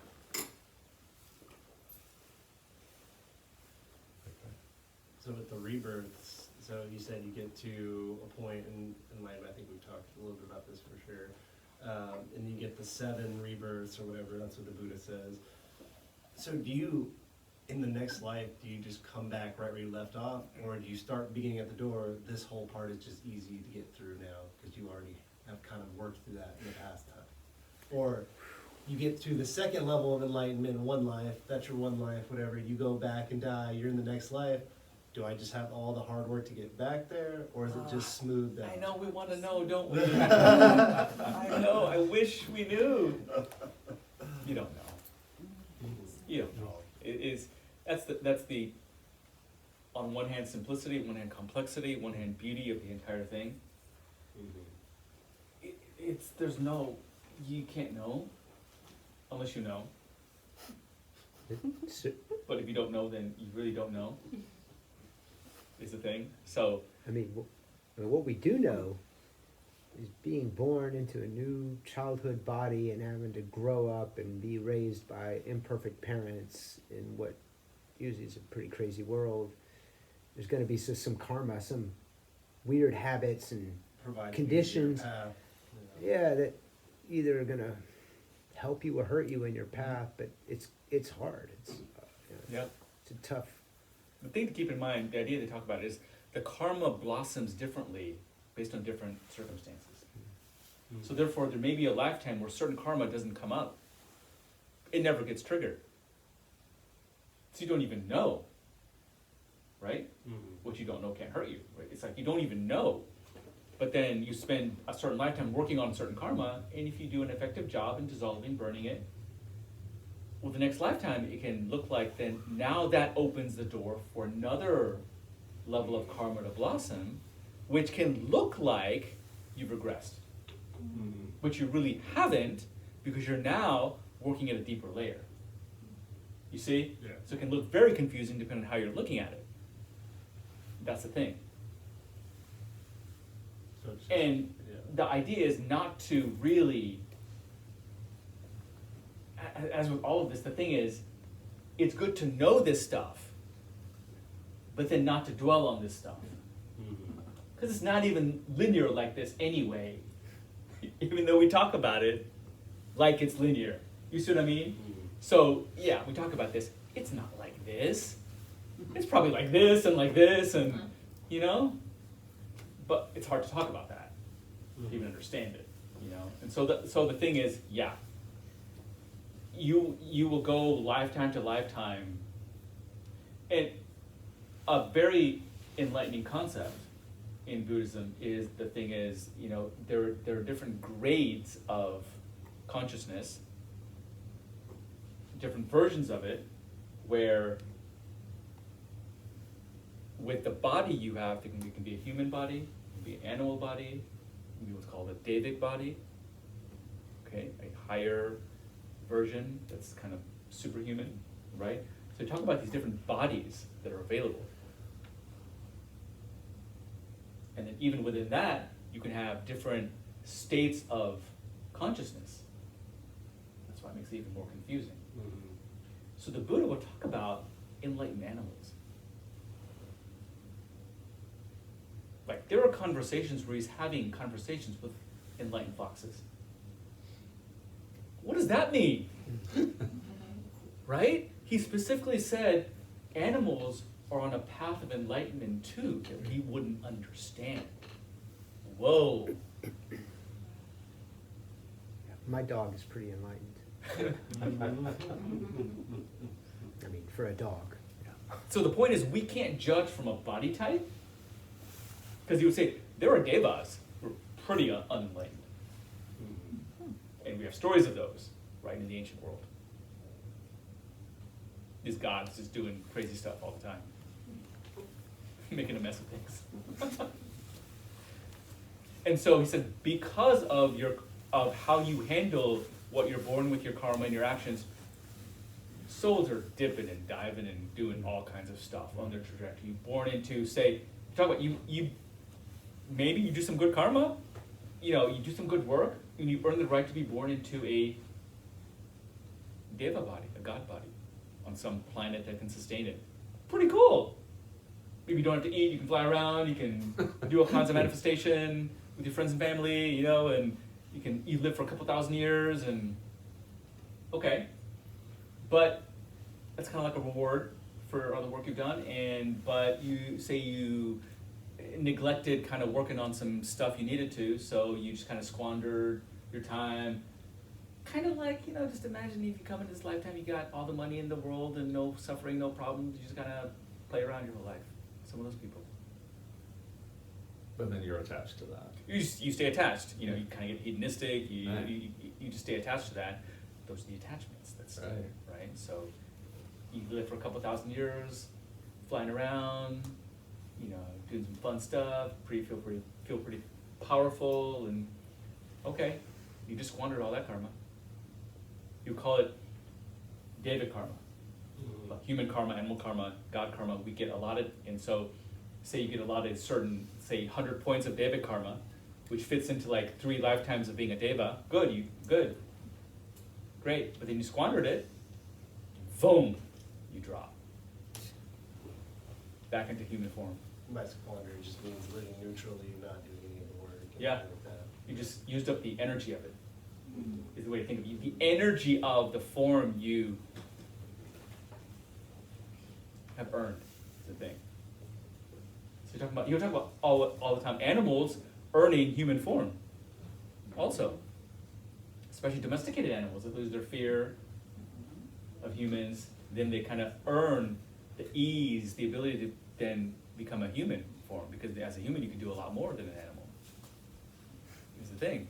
So with the rebirths, so you said you get to a point in Enlightenment, I think we've talked a little bit about this for sure, and you get the 7 rebirths or whatever, that's what the Buddha says. So do you, in the next life, do you just come back right where you left off, or do you start beginning at the door, this whole part is just easy to get through now, because you already have kind of worked through that in the past time? Or you get to the second level of enlightenment in one life, that's your one life, whatever, you go back and die, you're in the next life. Do I just have all the hard work to get back there, or is it just smooth down? I know we want to know, don't we? I know, I wish we knew. You don't know. You don't know. That's the on one hand simplicity, on one hand complexity, one hand beauty of the entire thing. You can't know unless you know. But if you don't know, then you really don't know, is the thing. So, I mean, what we do know is being born into a new childhood body and having to grow up and be raised by imperfect parents in what usually is a pretty crazy world. There's going to be some karma, some weird habits and Provide conditions, easier path, you know. yeah, that either are gonna help you or hurt you in your path, but it's hard. It's Yep. it's a tough. The thing to keep in mind, the idea they talk about is the karma blossoms differently based on different circumstances. So therefore, there may be a lifetime where certain karma doesn't come up. It never gets triggered. So you don't even know, right? What you don't know can't hurt you, right? It's like you don't even know. But then you spend a certain lifetime working on certain karma, and if you do an effective job in dissolving, burning it, well, the next lifetime it can look like then now that opens the door for another level of karma to blossom, which can look like you've regressed. But you really haven't, because you're now working at a deeper layer. You see? Yeah. So it can look very confusing depending on how you're looking at it. That's the thing. So it's just, And yeah. the idea is not to really, as with all of this, the thing is, it's good to know this stuff, but then not to dwell on this stuff. Because it's not even linear like this anyway, even though we talk about it like it's linear. You see what I mean? So, yeah, we talk about this. It's not like this. It's probably like this, and, you know? But it's hard to talk about that, to even understand it, you know? And so the thing is, yeah, you will go lifetime to lifetime. And a very enlightening concept in Buddhism is, the thing is, you know, there are different grades of consciousness, different versions of it, where with the body you have, it can be a human body, it can be an animal body, it can be what's called a Devic body, okay, a higher version that's kind of superhuman, right? So we talk about these different bodies that are available. And then even within that, you can have different states of consciousness. That's why it makes it even more confusing. So the Buddha will talk about enlightened animals. Like, there are conversations where he's having conversations with enlightened foxes. What does that mean? Right? He specifically said animals are on a path of enlightenment too that we wouldn't understand. Whoa. My dog is pretty enlightened. I mean, for a dog. So the point is, we can't judge from a body type, because he would say there are devas who are pretty unenlightened, and we have stories of those, right, in the ancient world. These gods just doing crazy stuff all the time, making a mess of things. And so he said, because of how you handle what you're born with, your karma and your actions, souls are dipping and diving and doing all kinds of stuff on their trajectory. You're born into, say, talk about you maybe you do some good karma, you know, you do some good work, and you earn the right to be born into a deva body, a god body, on some planet that can sustain it. Pretty cool. Maybe you don't have to eat, you can fly around, you can do all kinds of manifestation with your friends and family, you know, and you live for a couple thousand years, and okay. But that's kind of like a reward for all the work you've done, but you say you neglected kind of working on some stuff you needed to, so you just kind of squandered your time. Kind of like, you know, just imagine if you come in this lifetime, you got all the money in the world and no suffering, no problems, you just kind of play around your whole life. Some of those people. But then you're attached to that. You stay attached, you know, you kind of get hedonistic, Right. you just stay attached to that. Those are the attachments that stay, right? So you live for a couple thousand years, flying around, you know, doing some fun stuff, feel pretty powerful, and okay, you just squandered all that karma. You call it David karma, human karma, animal karma, God karma. We get allotted, and so say you get allotted certain, say 100 points of Deva karma, which fits into like 3 lifetimes of being a Deva. Good, great. But then you squandered it, boom, you drop back into human form. My squander just means living neutrally, not doing any of the work. Yeah. like that. You just used up the energy of it, is the way to think of it. The energy of the form you have earned is the thing. So you're talking about all the time animals earning human form also. Especially domesticated animals that lose their fear of humans, then they kind of earn the ease, the ability to then become a human form, because as a human you can do a lot more than an animal. Is the thing.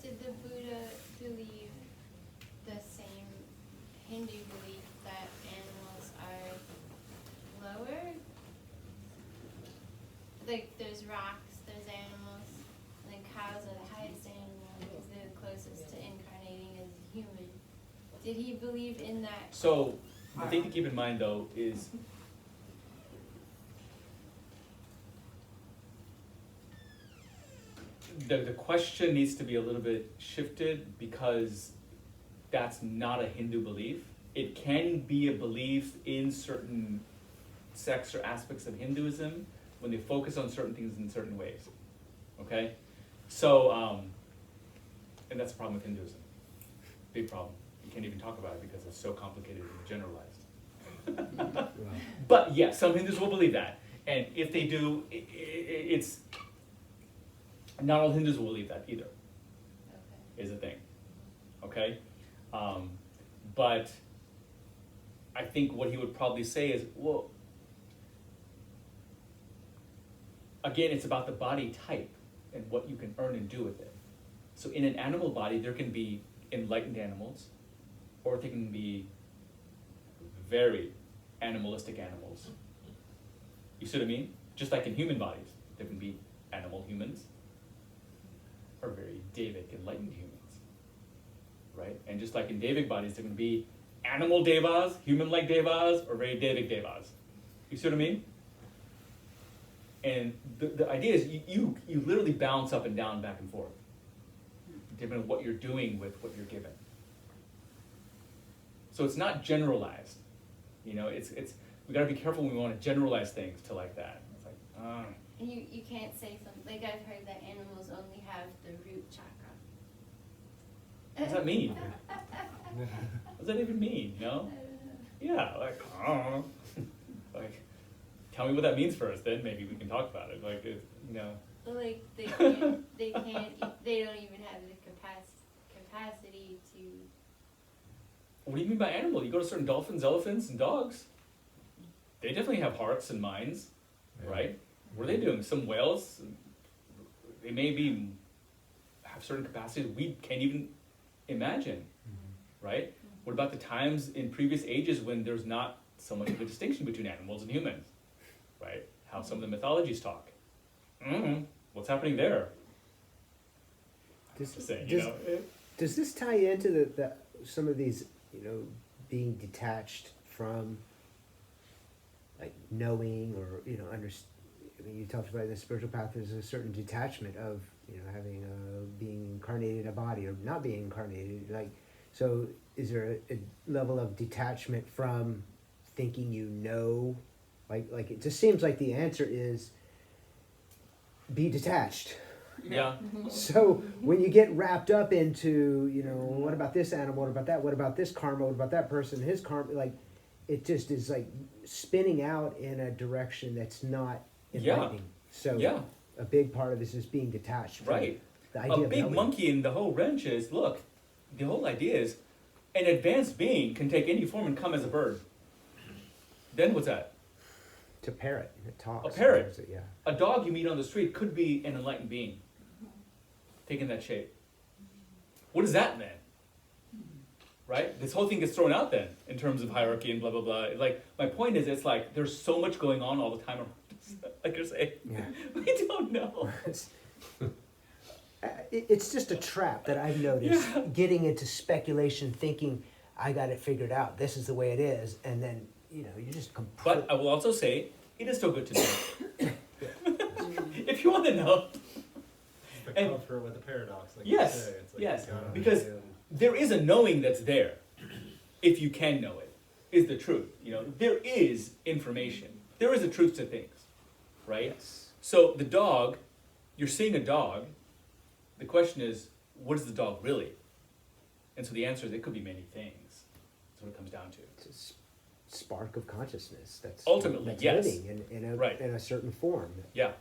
Did the Buddha believe the same Hindu belief that animals are lower? Like there's rocks, there's animals, and then cows are the highest animal because they're the closest to incarnating as a human. Did he believe in that? So the thing to keep in mind though is the question needs to be a little bit shifted, because that's not a Hindu belief. It can be a belief in certain sects or aspects of Hinduism when they focus on certain things in certain ways. Okay? So, and that's the problem with Hinduism. Big problem. You can't even talk about it because it's so complicated and generalized. But yeah, some Hindus will believe that. And if they do, it's not all Hindus will believe that either, Okay. is the thing. Okay? But I think what he would probably say is, well, again, it's about the body type and what you can earn and do with it. So in an animal body, there can be enlightened animals, or they can be very animalistic animals. You see what I mean? Just like in human bodies, there can be animal humans, or very Devic enlightened humans, right? And just like in Devic bodies, there can be animal devas, human-like devas, or very Devic devas. You see what I mean? And the idea is you literally bounce up and down, back and forth, depending on what you're doing with what you're given. So it's not generalized. You know, it's we gotta be careful when we want to generalize things to like that. It's like, And you can't say something, like I've heard that animals only have the root chakra. what does that mean? What does that even mean? No? Yeah, like, like, tell me what that means first, then maybe we can talk about it. Like, you know. Like they can't, they don't even have the capacity to. What do you mean by animal? You go to certain dolphins, elephants, and dogs. They definitely have hearts and minds, right? What are they doing? Some whales, they may have certain capacities we can't even imagine, right? What about the times in previous ages when there's not so much of a distinction between animals and humans, right? How some of the mythologies talk. What's happening there? Just saying, you know. Does this tie into the some of these, being detached from, like, knowing or, I mean, you talked about in the spiritual path, there's a certain detachment of, having being incarnated in a body or not being incarnated. Like, so is there a level of detachment from thinking like it just seems like the answer is be detached. Yeah. So when you get wrapped up into, what about this animal, what about that, what about this karma, what about that person, his karma, like, it just is like spinning out in a direction that's not enlightening. So a big part of this is being detached from Right. the idea A big of knowing. monkey in the whole wrench is, look, the whole idea is an advanced being can take any form and come as a bird. Then what's that? To parrot, it talks. A parrot. Knows it, yeah. A dog you meet on the street could be an enlightened being, taking that shape. What does that mean? Right? This whole thing gets thrown out then, in terms of hierarchy and blah, blah, blah. Like, my point is, it's like, there's so much going on all the time around us. Like you're saying, Yeah. we don't know. It's just a trap that I've noticed, Yeah. getting into speculation, thinking, I got it figured out, this is the way it is, and then, you just But I will also say, it is still good to know. If you want to know. The And- comfort with the paradox, like Yes, you say. It's like yes, you gotta because- understand. There is a knowing that's there, if you can know it, is the truth. There is information. There is a truth to things, right? So the dog, you're seeing a dog, The question is, what is the dog really? And so the answer is, it could be many things. That's what it comes down to. It's a spark of consciousness that's Ultimately, that's yes. living Right. in a certain form. Yeah.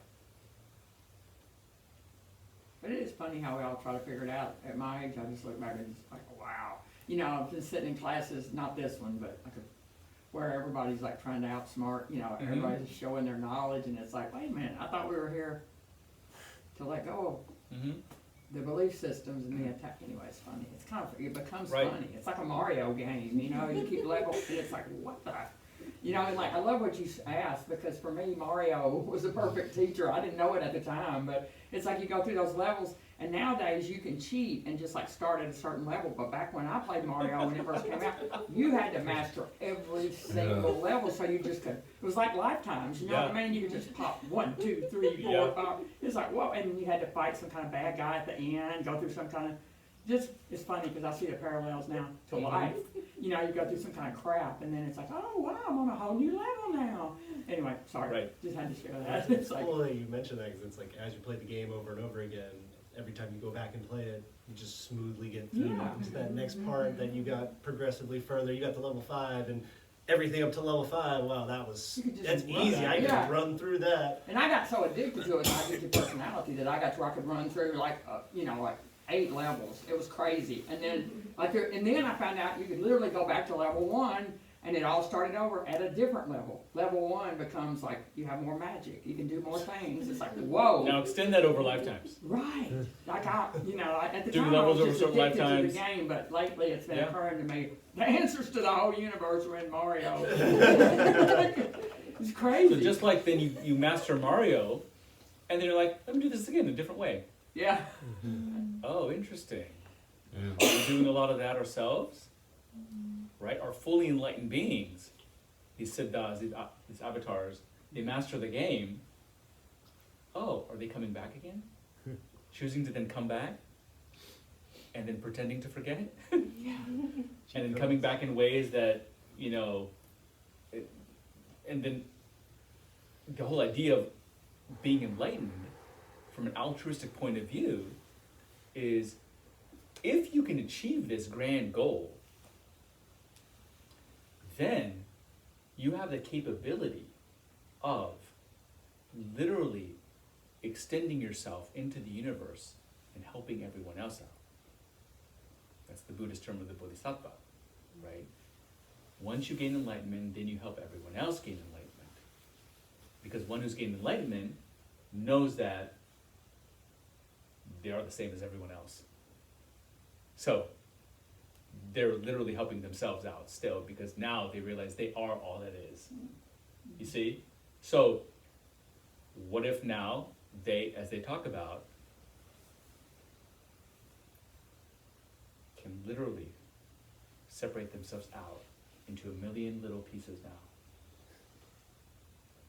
But it is funny how we all try to figure it out. At my age, I just look back and it's like, wow. You know, I've been sitting in classes, not this one, but like where everybody's like trying to outsmart, you know, Mhm. everybody's showing their knowledge, and it's like, wait a minute, I thought we were here to let go of Mm-hmm. the belief systems and the attack. Anyway, it's funny. It's kind of, it becomes Right. funny. It's like a Mario game, you know, you keep level, and it's like, what the? You know, and like, I love what you asked, because for me, Mario was a perfect teacher. I didn't know it at the time, but it's like you go through those levels, and nowadays you can cheat and just like start at a certain level. But back when I played Mario, when it first came out, you had to master every single level, so you just could, it was like lifetimes, you know what I mean? You could just pop 1, 2, 3, 4, Yeah. 5. It's like, whoa, and you had to fight some kind of bad guy at the end, go through some kind of, just, it's funny because I see the parallels now to life. You know, you go through some kind of crap, and then it's like, oh wow, I'm on a whole new level now. Anyway, sorry, Right. just had to share that. It's It's like, cool that you mentioned that, because it's like, as you play the game over and over again, every time you go back and play it, you just smoothly get through Yeah. to that next part that you got progressively further. You got to level 5, and everything up to level 5, wow, You could just that's run easy. that. I Yeah. can run through that. and I got so addicted to it, my addicted personality, that I got to where I could run through like, you know, like 8 levels. It was crazy. And then, and then I found out you could literally go back to level 1, and it all started over at a different level. Level 1 becomes like, you have more magic, you can do more things. It's like, whoa. Now extend that over lifetimes. Right. Like you know, at the Do time I levels was over just certain addicted to lifetimes. the game, but lately it's been Yeah. occurring to me, the answers to the whole universe are in Mario. It's crazy. So just like then you master Mario, and then you're like, let me do this again a different way. Yeah. Oh, interesting. Yeah. Are we doing a lot of that ourselves? Right? Our fully enlightened beings, these siddhas, these avatars, they master the game. Oh, are they coming back again? Choosing to then come back? And then pretending to forget? And then coming back in ways that, you know, and then the whole idea of being enlightened from an altruistic point of view is, if you can achieve this grand goal, then you have the capability of literally extending yourself into the universe and helping everyone else out. That's the Buddhist term of the Bodhisattva, right? Once you gain enlightenment, then you help everyone else gain enlightenment. Because one who's gained enlightenment knows that they are the same as everyone else. So they're literally helping themselves out still, because now they realize they are all that is. You see? So what if now they, as they talk about, can literally separate themselves out into a million little pieces now,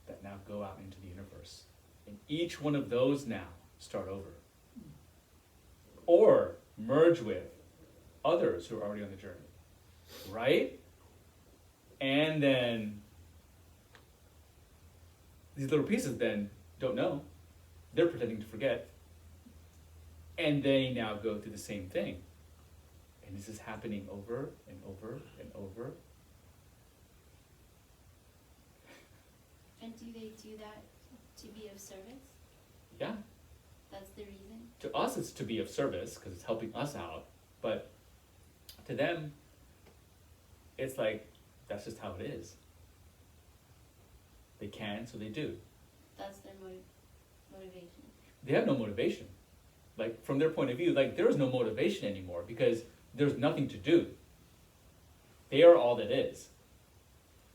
that now go out into the universe. And each one of those now start over. Or merge with others who are already on the journey. Right? And then these little pieces then don't know. They're pretending to forget. And they now go through the same thing. And this is happening over and over and over. And do they do that to be of service? Yeah. That's the reason? To us, it's to be of service because it's helping us out. But to them, it's like, that's just how it is. They can, so they do. That's their motivation. They have no motivation. Like, from their point of view, like, there is no motivation anymore because there's nothing to do. They are all that is,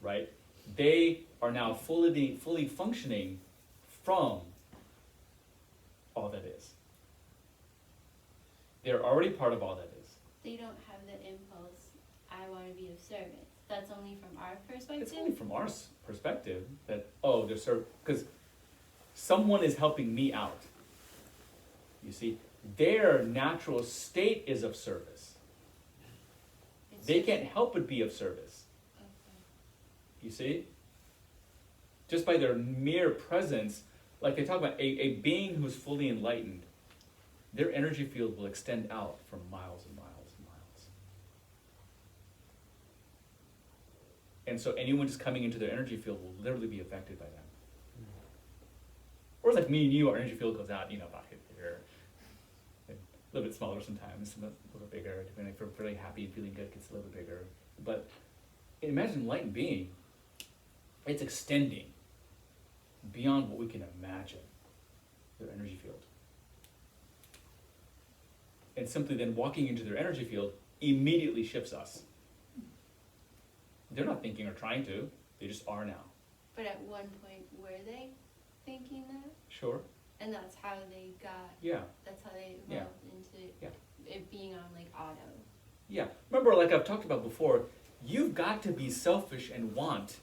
right? They are now fully functioning from all that is. They're already part of all that is. They don't have the impulse, I want to be of service. That's only from our perspective. It's only from our perspective that, oh, they're because someone is helping me out. You see, their natural state is of service. It's They just- can't help but be of service. Okay. You see? Just by their mere presence, like they talk about a being who's fully enlightened, their energy field will extend out for miles and miles and miles. And so anyone just coming into their energy field will literally be affected by that. Or it's like me and you, our energy field goes out, about here. A little bit smaller sometimes, a little bigger, depending if we're really happy and feeling good, it gets a little bit bigger. But imagine enlightened being, it's extending beyond what we can imagine, their energy field. And simply then walking into their energy field immediately shifts us. They're not thinking or trying to, they just are now. But at one point, were they thinking that? Sure. And that's how they got, Yeah. that's how they Yeah. evolved into Yeah. it being on like auto. Yeah. Remember, like I've talked about before, you've got to be selfish and want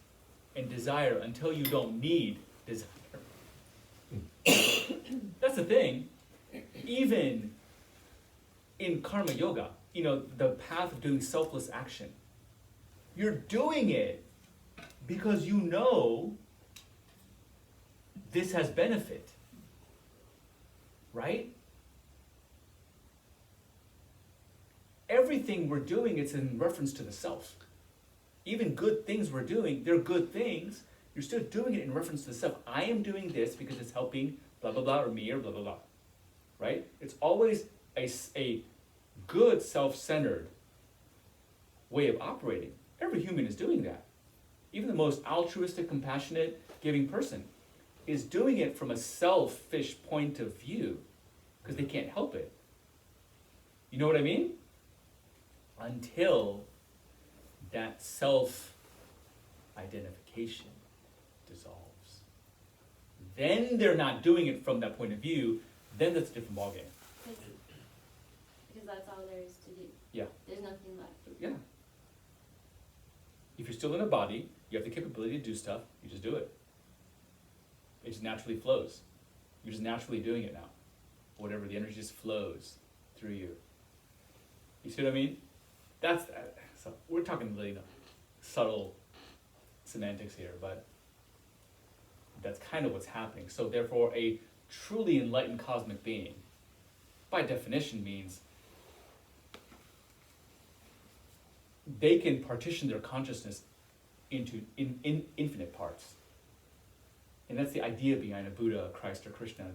and desire until you don't need desire. That's the thing. Even in karma yoga, the path of doing selfless action, you're doing it because you know this has benefit, right? Everything we're doing, it's in reference to the self. Even good things we're doing, they're good things. You're still doing it in reference to the self. I am doing this because it's helping blah, blah, blah, or me, or blah, blah, blah. Right? It's always a good self-centered way of operating. Every human is doing that. Even the most altruistic, compassionate, giving person is doing it from a selfish point of view because they can't help it. You know what I mean? Until that self-identification dissolves. Then they're not doing it from that point of view, then that's a different ballgame. Because that's all there is to do. Yeah. There's nothing left. Yeah. If you're still in a body, you have the capability to do stuff, you just do it. It just naturally flows. You're just naturally doing it now. Whatever, the energy just flows through you. You see what I mean? That's so we're talking really subtle semantics here, but that's kind of what's happening. So therefore, a truly enlightened cosmic being, by definition, means they can partition their consciousness into infinite parts. And that's the idea behind a Buddha, a Christ, or Krishna.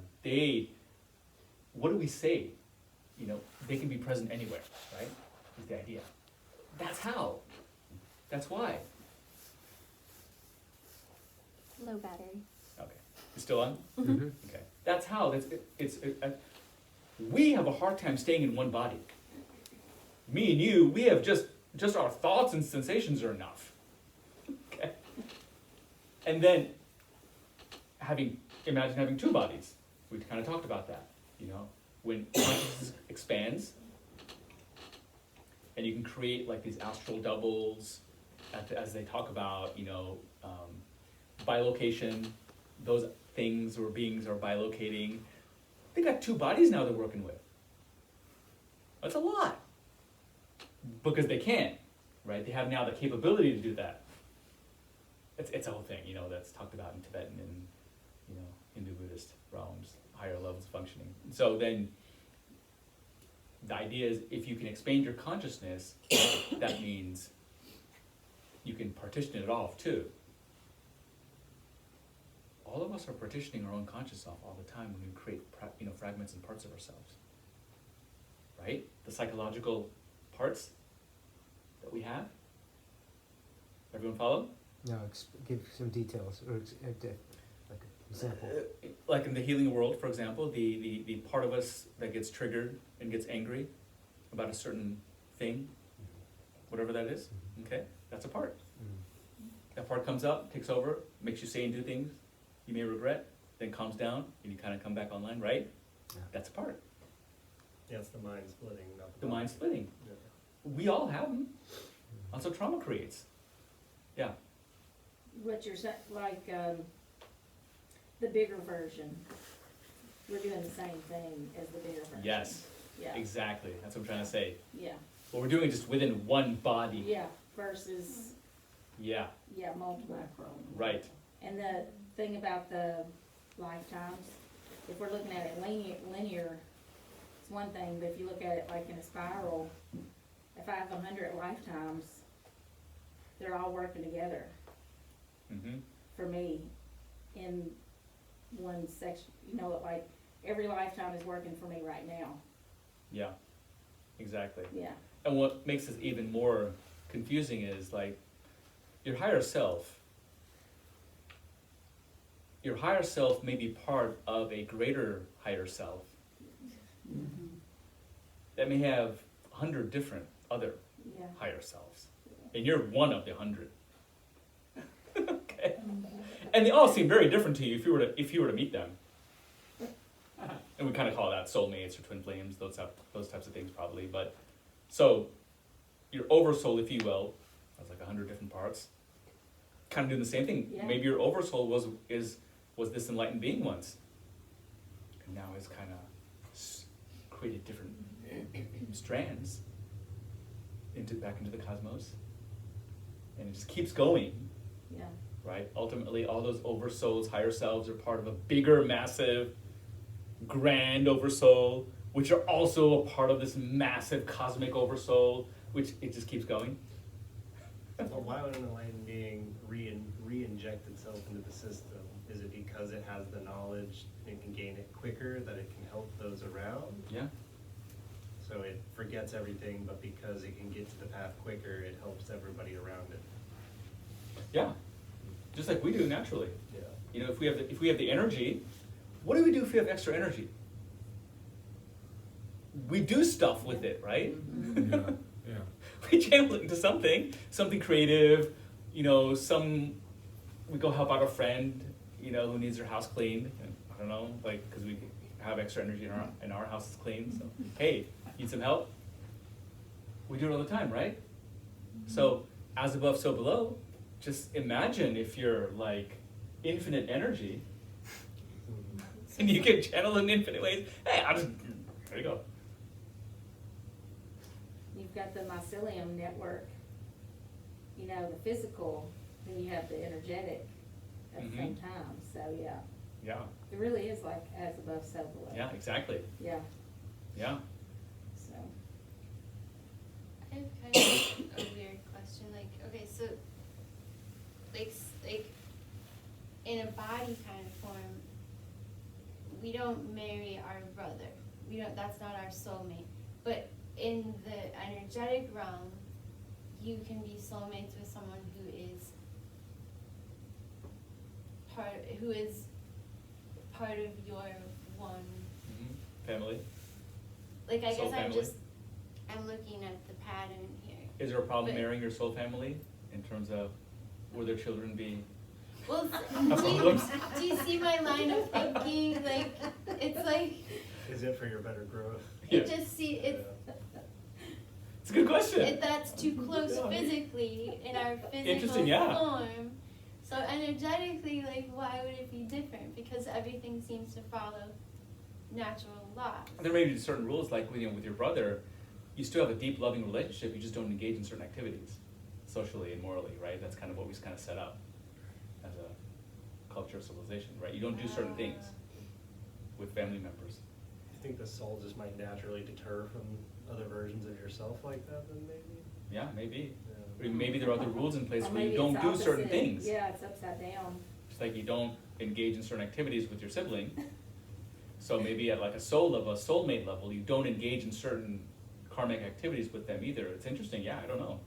What do we say? They can be present anywhere, right? Is the idea. That's how. That's why. Low battery. Okay. You still on? Mm-hmm. Okay. That's how. We have a hard time staying in one body. Me and you, we have just our thoughts and sensations are enough. Okay. And then imagine having two bodies. We kind of talked about that. When consciousness expands, and you can create like these astral doubles, as they talk about, bilocation. Those things or beings are bilocating. They got two bodies now they're working with. That's a lot. Because they can, right? They have now the capability to do that. It's a whole thing, that's talked about in Tibetan and, Hindu Buddhist realms, higher levels of functioning. So then, the idea is if you can expand your consciousness, that means you can partition it off too. All of us are partitioning our own consciousness off all the time when we create, fragments and parts of ourselves. Right? The psychological parts that we have. Everyone follow? No, give some details or like an example. Like in the healing world, for example, the part of us that gets triggered and gets angry about a certain thing, whatever that is, okay, that's a part. That part comes up, takes over, makes you say and do things you may regret, then calms down, and you kind of come back online, right? Yeah. That's a part. Yeah, it's the mind splitting, not The body. mind splitting. Yeah. We all have them. That's what trauma creates. Yeah. What you're saying, like, the bigger version, we're doing the same thing as the bigger version. Yes. Yeah, Exactly. That's what I'm trying to say. yeah, What we're doing is just within one body. yeah, versus, Yeah. yeah, multiple. Macro. Right. And the thing about the lifetimes, if we're looking at it linear, it's one thing, but if you look at it like in a spiral, if I have 100 lifetimes, they're all working together Mm-hmm. for me in one section, you know, like every lifetime is working for me right now, Yeah, exactly. yeah. And what makes this even more confusing is like your higher self may be part of a greater higher self that may have 100 different other Yeah. higher selves. And you're one of the 100. Okay. And they all seem very different to you if you were to meet them. And we kind of call that soulmates or twin flames, those types of things probably. But so your oversoul, if you will, has like 100 different parts, kind of doing the same thing. Yeah. Maybe your oversoul was this enlightened being once, and now it's kind of created different strands back into the cosmos, and it just keeps going. Yeah. Right? Ultimately, all those oversouls, higher selves, are part of a bigger, massive, grand oversoul, which are also a part of this massive cosmic oversoul, which it just keeps going. Well, why would an enlightened being re-inject itself into the system? Is it because it has the knowledge and can gain it quicker, that it can help those around? Yeah. So it forgets everything, but because it can get to the path quicker, it helps everybody around it. Yeah. Just like we do naturally. Yeah. You know, if we have the energy, what do we do if we have extra energy? We do stuff with it, right? Yeah, yeah. We channel it into something creative. You know, we go help out a friend, you know, who needs their house cleaned. And I don't know, like, because we have extra energy in our house is clean. So, hey, need some help? We do it all the time, right? So, as above, so below. Just imagine if you're like infinite energy, and you can channel in infinite ways. Hey, there you go. You've got the mycelium network, you know, the physical, then you have the energetic at the same time, so yeah. Yeah. It really is like as above, so below. Yeah, exactly. Yeah, Yeah. so. I have kind of a weird question. Like, okay, so, like, in a body kind of form, we don't marry our brother. That's not our soulmate. But in the energetic realm, you can be soulmates with someone who is part of your one. Family. Like, I Soul guess family. I'm looking at the pattern here. Is there a problem But- marrying your soul family in terms of will their children be? Well, Whoops. do you see my line of thinking? Like, it's like, Is it for your better growth? it just it's It's a good question. if that's too close physically in our physical Interesting, yeah. form. So energetically, like, why would it be different? Because everything seems to follow natural laws. There may be certain rules, like with your brother, you still have a deep, loving relationship. You just don't engage in certain activities, socially and morally, right? That's kind of what we kind of set up as a culture, civilization, right? You don't do certain things with family members. I think the soul just might naturally deter from other versions of yourself like that, then maybe? Yeah, maybe. Yeah. Or maybe there are other rules in place Or where you maybe don't it's do certain opposite. things. Yeah, it's upside down. Just like you don't engage in certain activities with your sibling. So maybe at like a soul level, a soulmate level, you don't engage in certain karmic activities with them either. It's interesting, yeah, I don't know.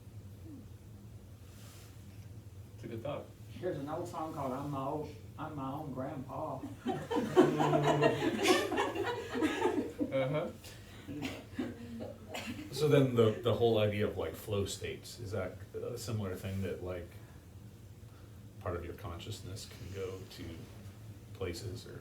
It's a good thought. There's an old song called I'm my own grandpa. Uh-huh. So then the whole idea of like flow states, is that a similar thing that like part of your consciousness can go to places, or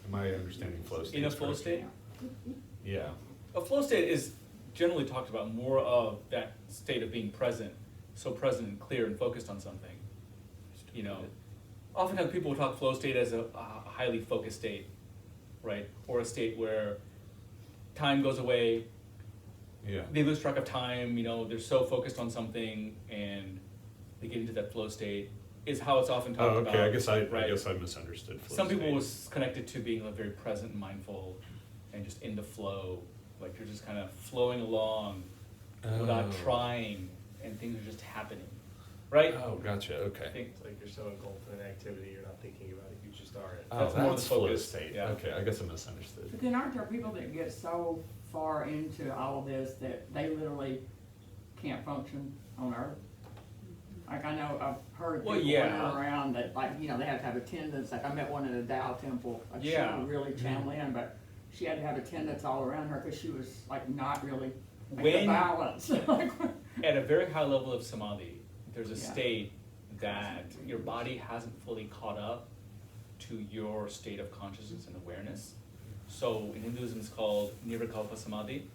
am I understanding flow states? In a flow correctly? state? Yeah. A flow state is generally talked about more of that state of being present, so present and clear and focused on something. You know, oftentimes people will talk flow state as a highly focused state, right? Or a state where time goes away, Yeah. they lose track of time, you know, they're so focused on something and they get into that flow state, is how it's often Oh, talked about. okay, I guess right? I misunderstood flow Some people state. was connected to being very present and mindful and just in the flow Like you're just kind of flowing along without Oh. trying, and things are just happening, right? Oh, gotcha, I okay. think It's like you're so engulfed in activity, you're not thinking about it, you just are it. Oh, That's more that's the flow focus, state, yeah. okay, I guess I misunderstood. But then aren't there people that get so far into all of this that they literally can't function on Earth? Like I know, I've heard Well, people yeah. running around that, like, you know, they have to have attendants. Like I met one in a Tao temple. Like Yeah. she would really channel in, but she had to have attendants all around her because she was like not really like the When- balance. Like, at a very high level of samadhi, there's a Yeah. state that your body hasn't fully caught up to your state of consciousness and awareness. So in Hinduism it's called nirvikalpa samadhi.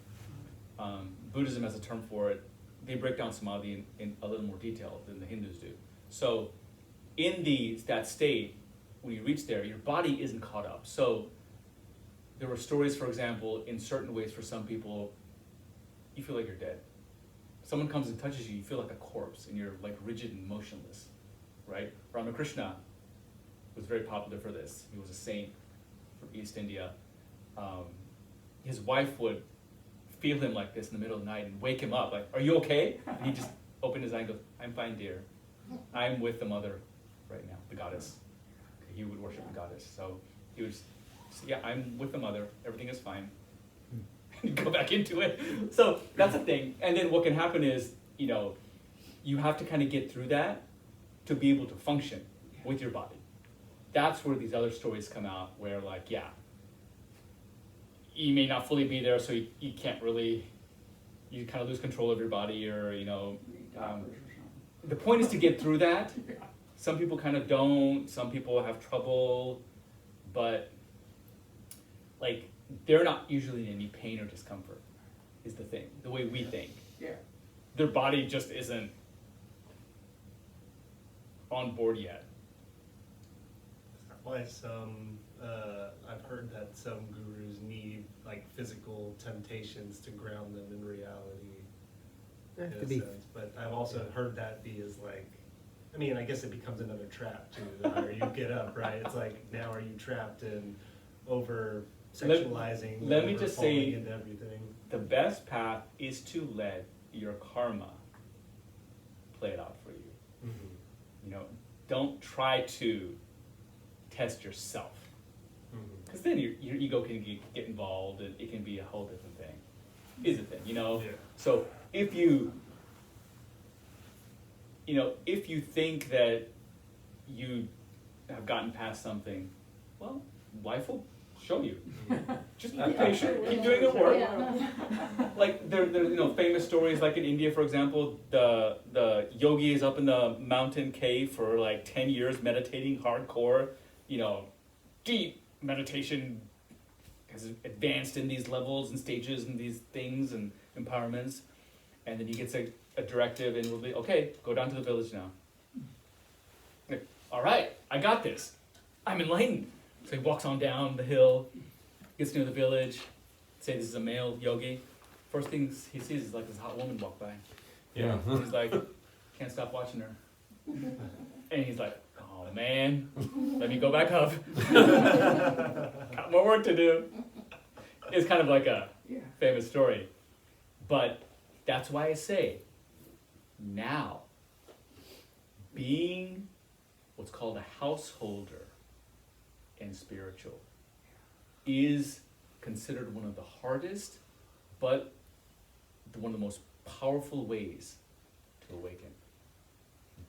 Buddhism has a term for it. They break down samadhi in a little more detail than the Hindus do. So in that state, when you reach there, your body isn't caught up. So there were stories, for example, in certain ways for some people, you feel like you're dead. Someone comes and touches you, you feel like a corpse, and you're like rigid and motionless, right? Ramakrishna was very popular for this. He was a saint from East India. His wife would feel him like this in the middle of the night and wake him up, like, "Are you okay?" And he just opened his eye and goes, "I'm fine, dear. I'm with the mother right now, the goddess." He would worship the goddess. So he would say, "Yeah, I'm with the mother. Everything is fine." And go back into it. So that's a thing. And then what can happen is, you know, you have to kind of get through that to be able to function with your body. That's where these other stories come out where, like, yeah, you may not fully be there, so you can't really, you kind of lose control of your body, or, you know, the point is to get through that. Some people kind of don't, some people have trouble, but like, they're not usually in any pain or discomfort, is the thing, the way we think. yeah. Their body just isn't on board yet. Why some, I've heard that some gurus need like physical temptations to ground them in reality. Yeah, In to a be- sense. But I've also heard that be as like, I mean, I guess it becomes another trap too, the higher you get up, right? It's like, now are you trapped in over sexualizing, let me over just falling say- into everything? The best path is to let your karma play it out for you. Mhm. You know, don't try to test yourself, Mhm. because then your ego can get involved, and it can be a whole different thing. Is a thing, you know? Yeah. So if you think that you have gotten past something, well, life will show you. Just be patient, keep doing the work. Like there famous stories, like in India, for example, the yogi is up in the mountain cave for like 10 years meditating hardcore, deep meditation, has advanced in these levels and stages and these things and empowerments, and then he gets a directive and will be, okay, go down to the village now. Like, all right, I got this. I'm enlightened. So he walks on down the hill, gets near the village, say this is a male yogi. First thing he sees is like this hot woman walk by. Yeah. And he's like, can't stop watching her. And he's like, oh man, let me go back up. Got more work to do. It's kind of like a famous story. But that's why I say, now, being what's called a householder and spiritual is considered one of the hardest, but one of the most powerful ways to awaken.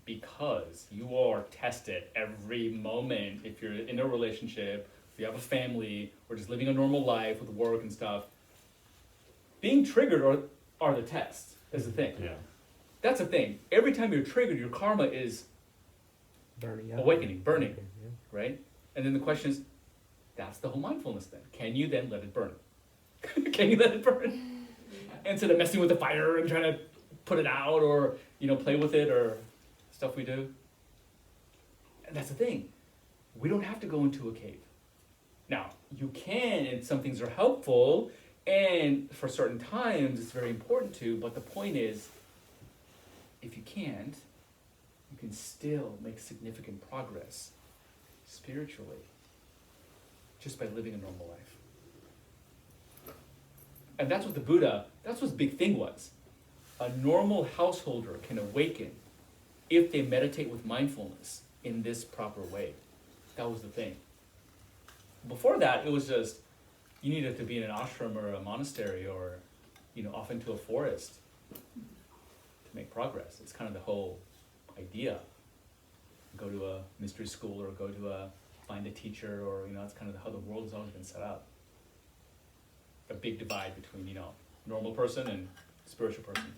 Because you are tested every moment. If you're in a relationship, if you have a family, or just living a normal life with work and stuff, being triggered are the tests, is the thing. Yeah. That's the thing. Every time you're triggered, your karma is Burning up. awakening, burning. Yeah. Right? And then the question is, that's the whole mindfulness then. Can you then let it burn? Can you let it burn? Instead of messing with the fire and trying to put it out, or, play with it, or stuff we do. And that's the thing. We don't have to go into a cave. Now, you can, and some things are helpful, and for certain times it's very important to, but the point is, if you can't, you can still make significant progress spiritually just by living a normal life. And that's what the Buddha, that's what his big thing was. A normal householder can awaken if they meditate with mindfulness in this proper way. That was the thing. Before that, it was just, you needed to be in an ashram or a monastery or, off into a forest to make progress. It's kind of the whole idea. Go to a mystery school or find a teacher or, that's kind of how the world has always been set up. A big divide between, normal person and spiritual person.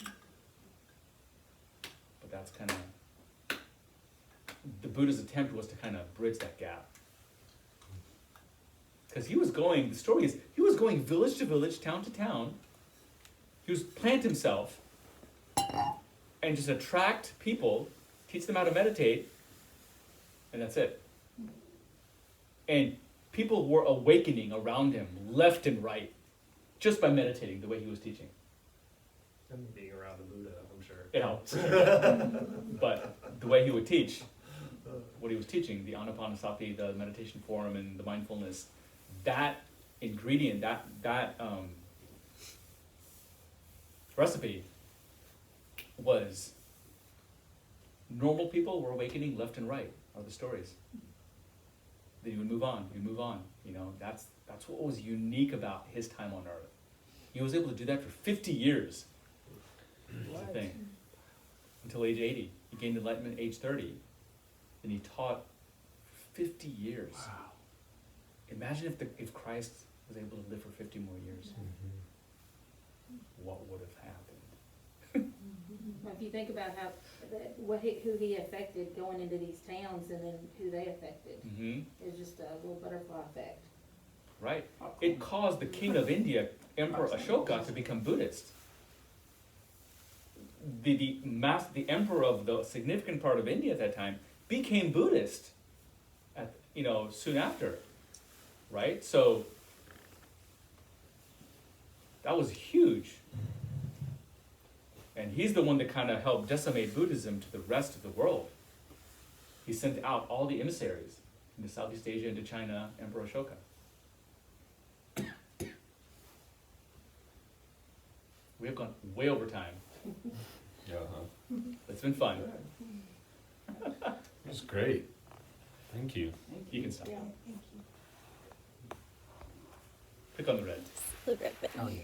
But that's kind of, the Buddha's attempt was to kind of bridge that gap. Because the story is, he was going village to village, town to town. He was plant himself and just attract people, teach them how to meditate, and that's it. And people were awakening around him, left and right, just by meditating the way he was teaching. And being around the Buddha, I'm sure. It helped. Sure. But the way he would teach, what he was teaching, the Anapanasati, the meditation form, and the mindfulness, that ingredient, that recipe was normal people were awakening left and right, are the stories. Then you would move on, that's what was unique about his time on earth. He was able to do that for 50 years. That's the thing. Until age 80. He gained enlightenment at age 30. And he taught for 50 years. Wow. Imagine if Christ was able to live for 50 more years. What would have happened? Well, if you think about who he affected going into these towns and then who they affected, it's just a little butterfly effect. Right. It caused the king of India, Emperor Ashoka, to become Buddhist. The emperor of the significant part of India at that time became Buddhist soon after. Right? So that was huge. And he's the one that kind of helped decimate Buddhism to the rest of the world. He sent out all the emissaries into Southeast Asia, into China, Emperor Ashoka. We have gone way over time. It's been fun. It was great. Thank you. You can stop. Yeah, thank you. Click on the red. The red button. Oh, yeah.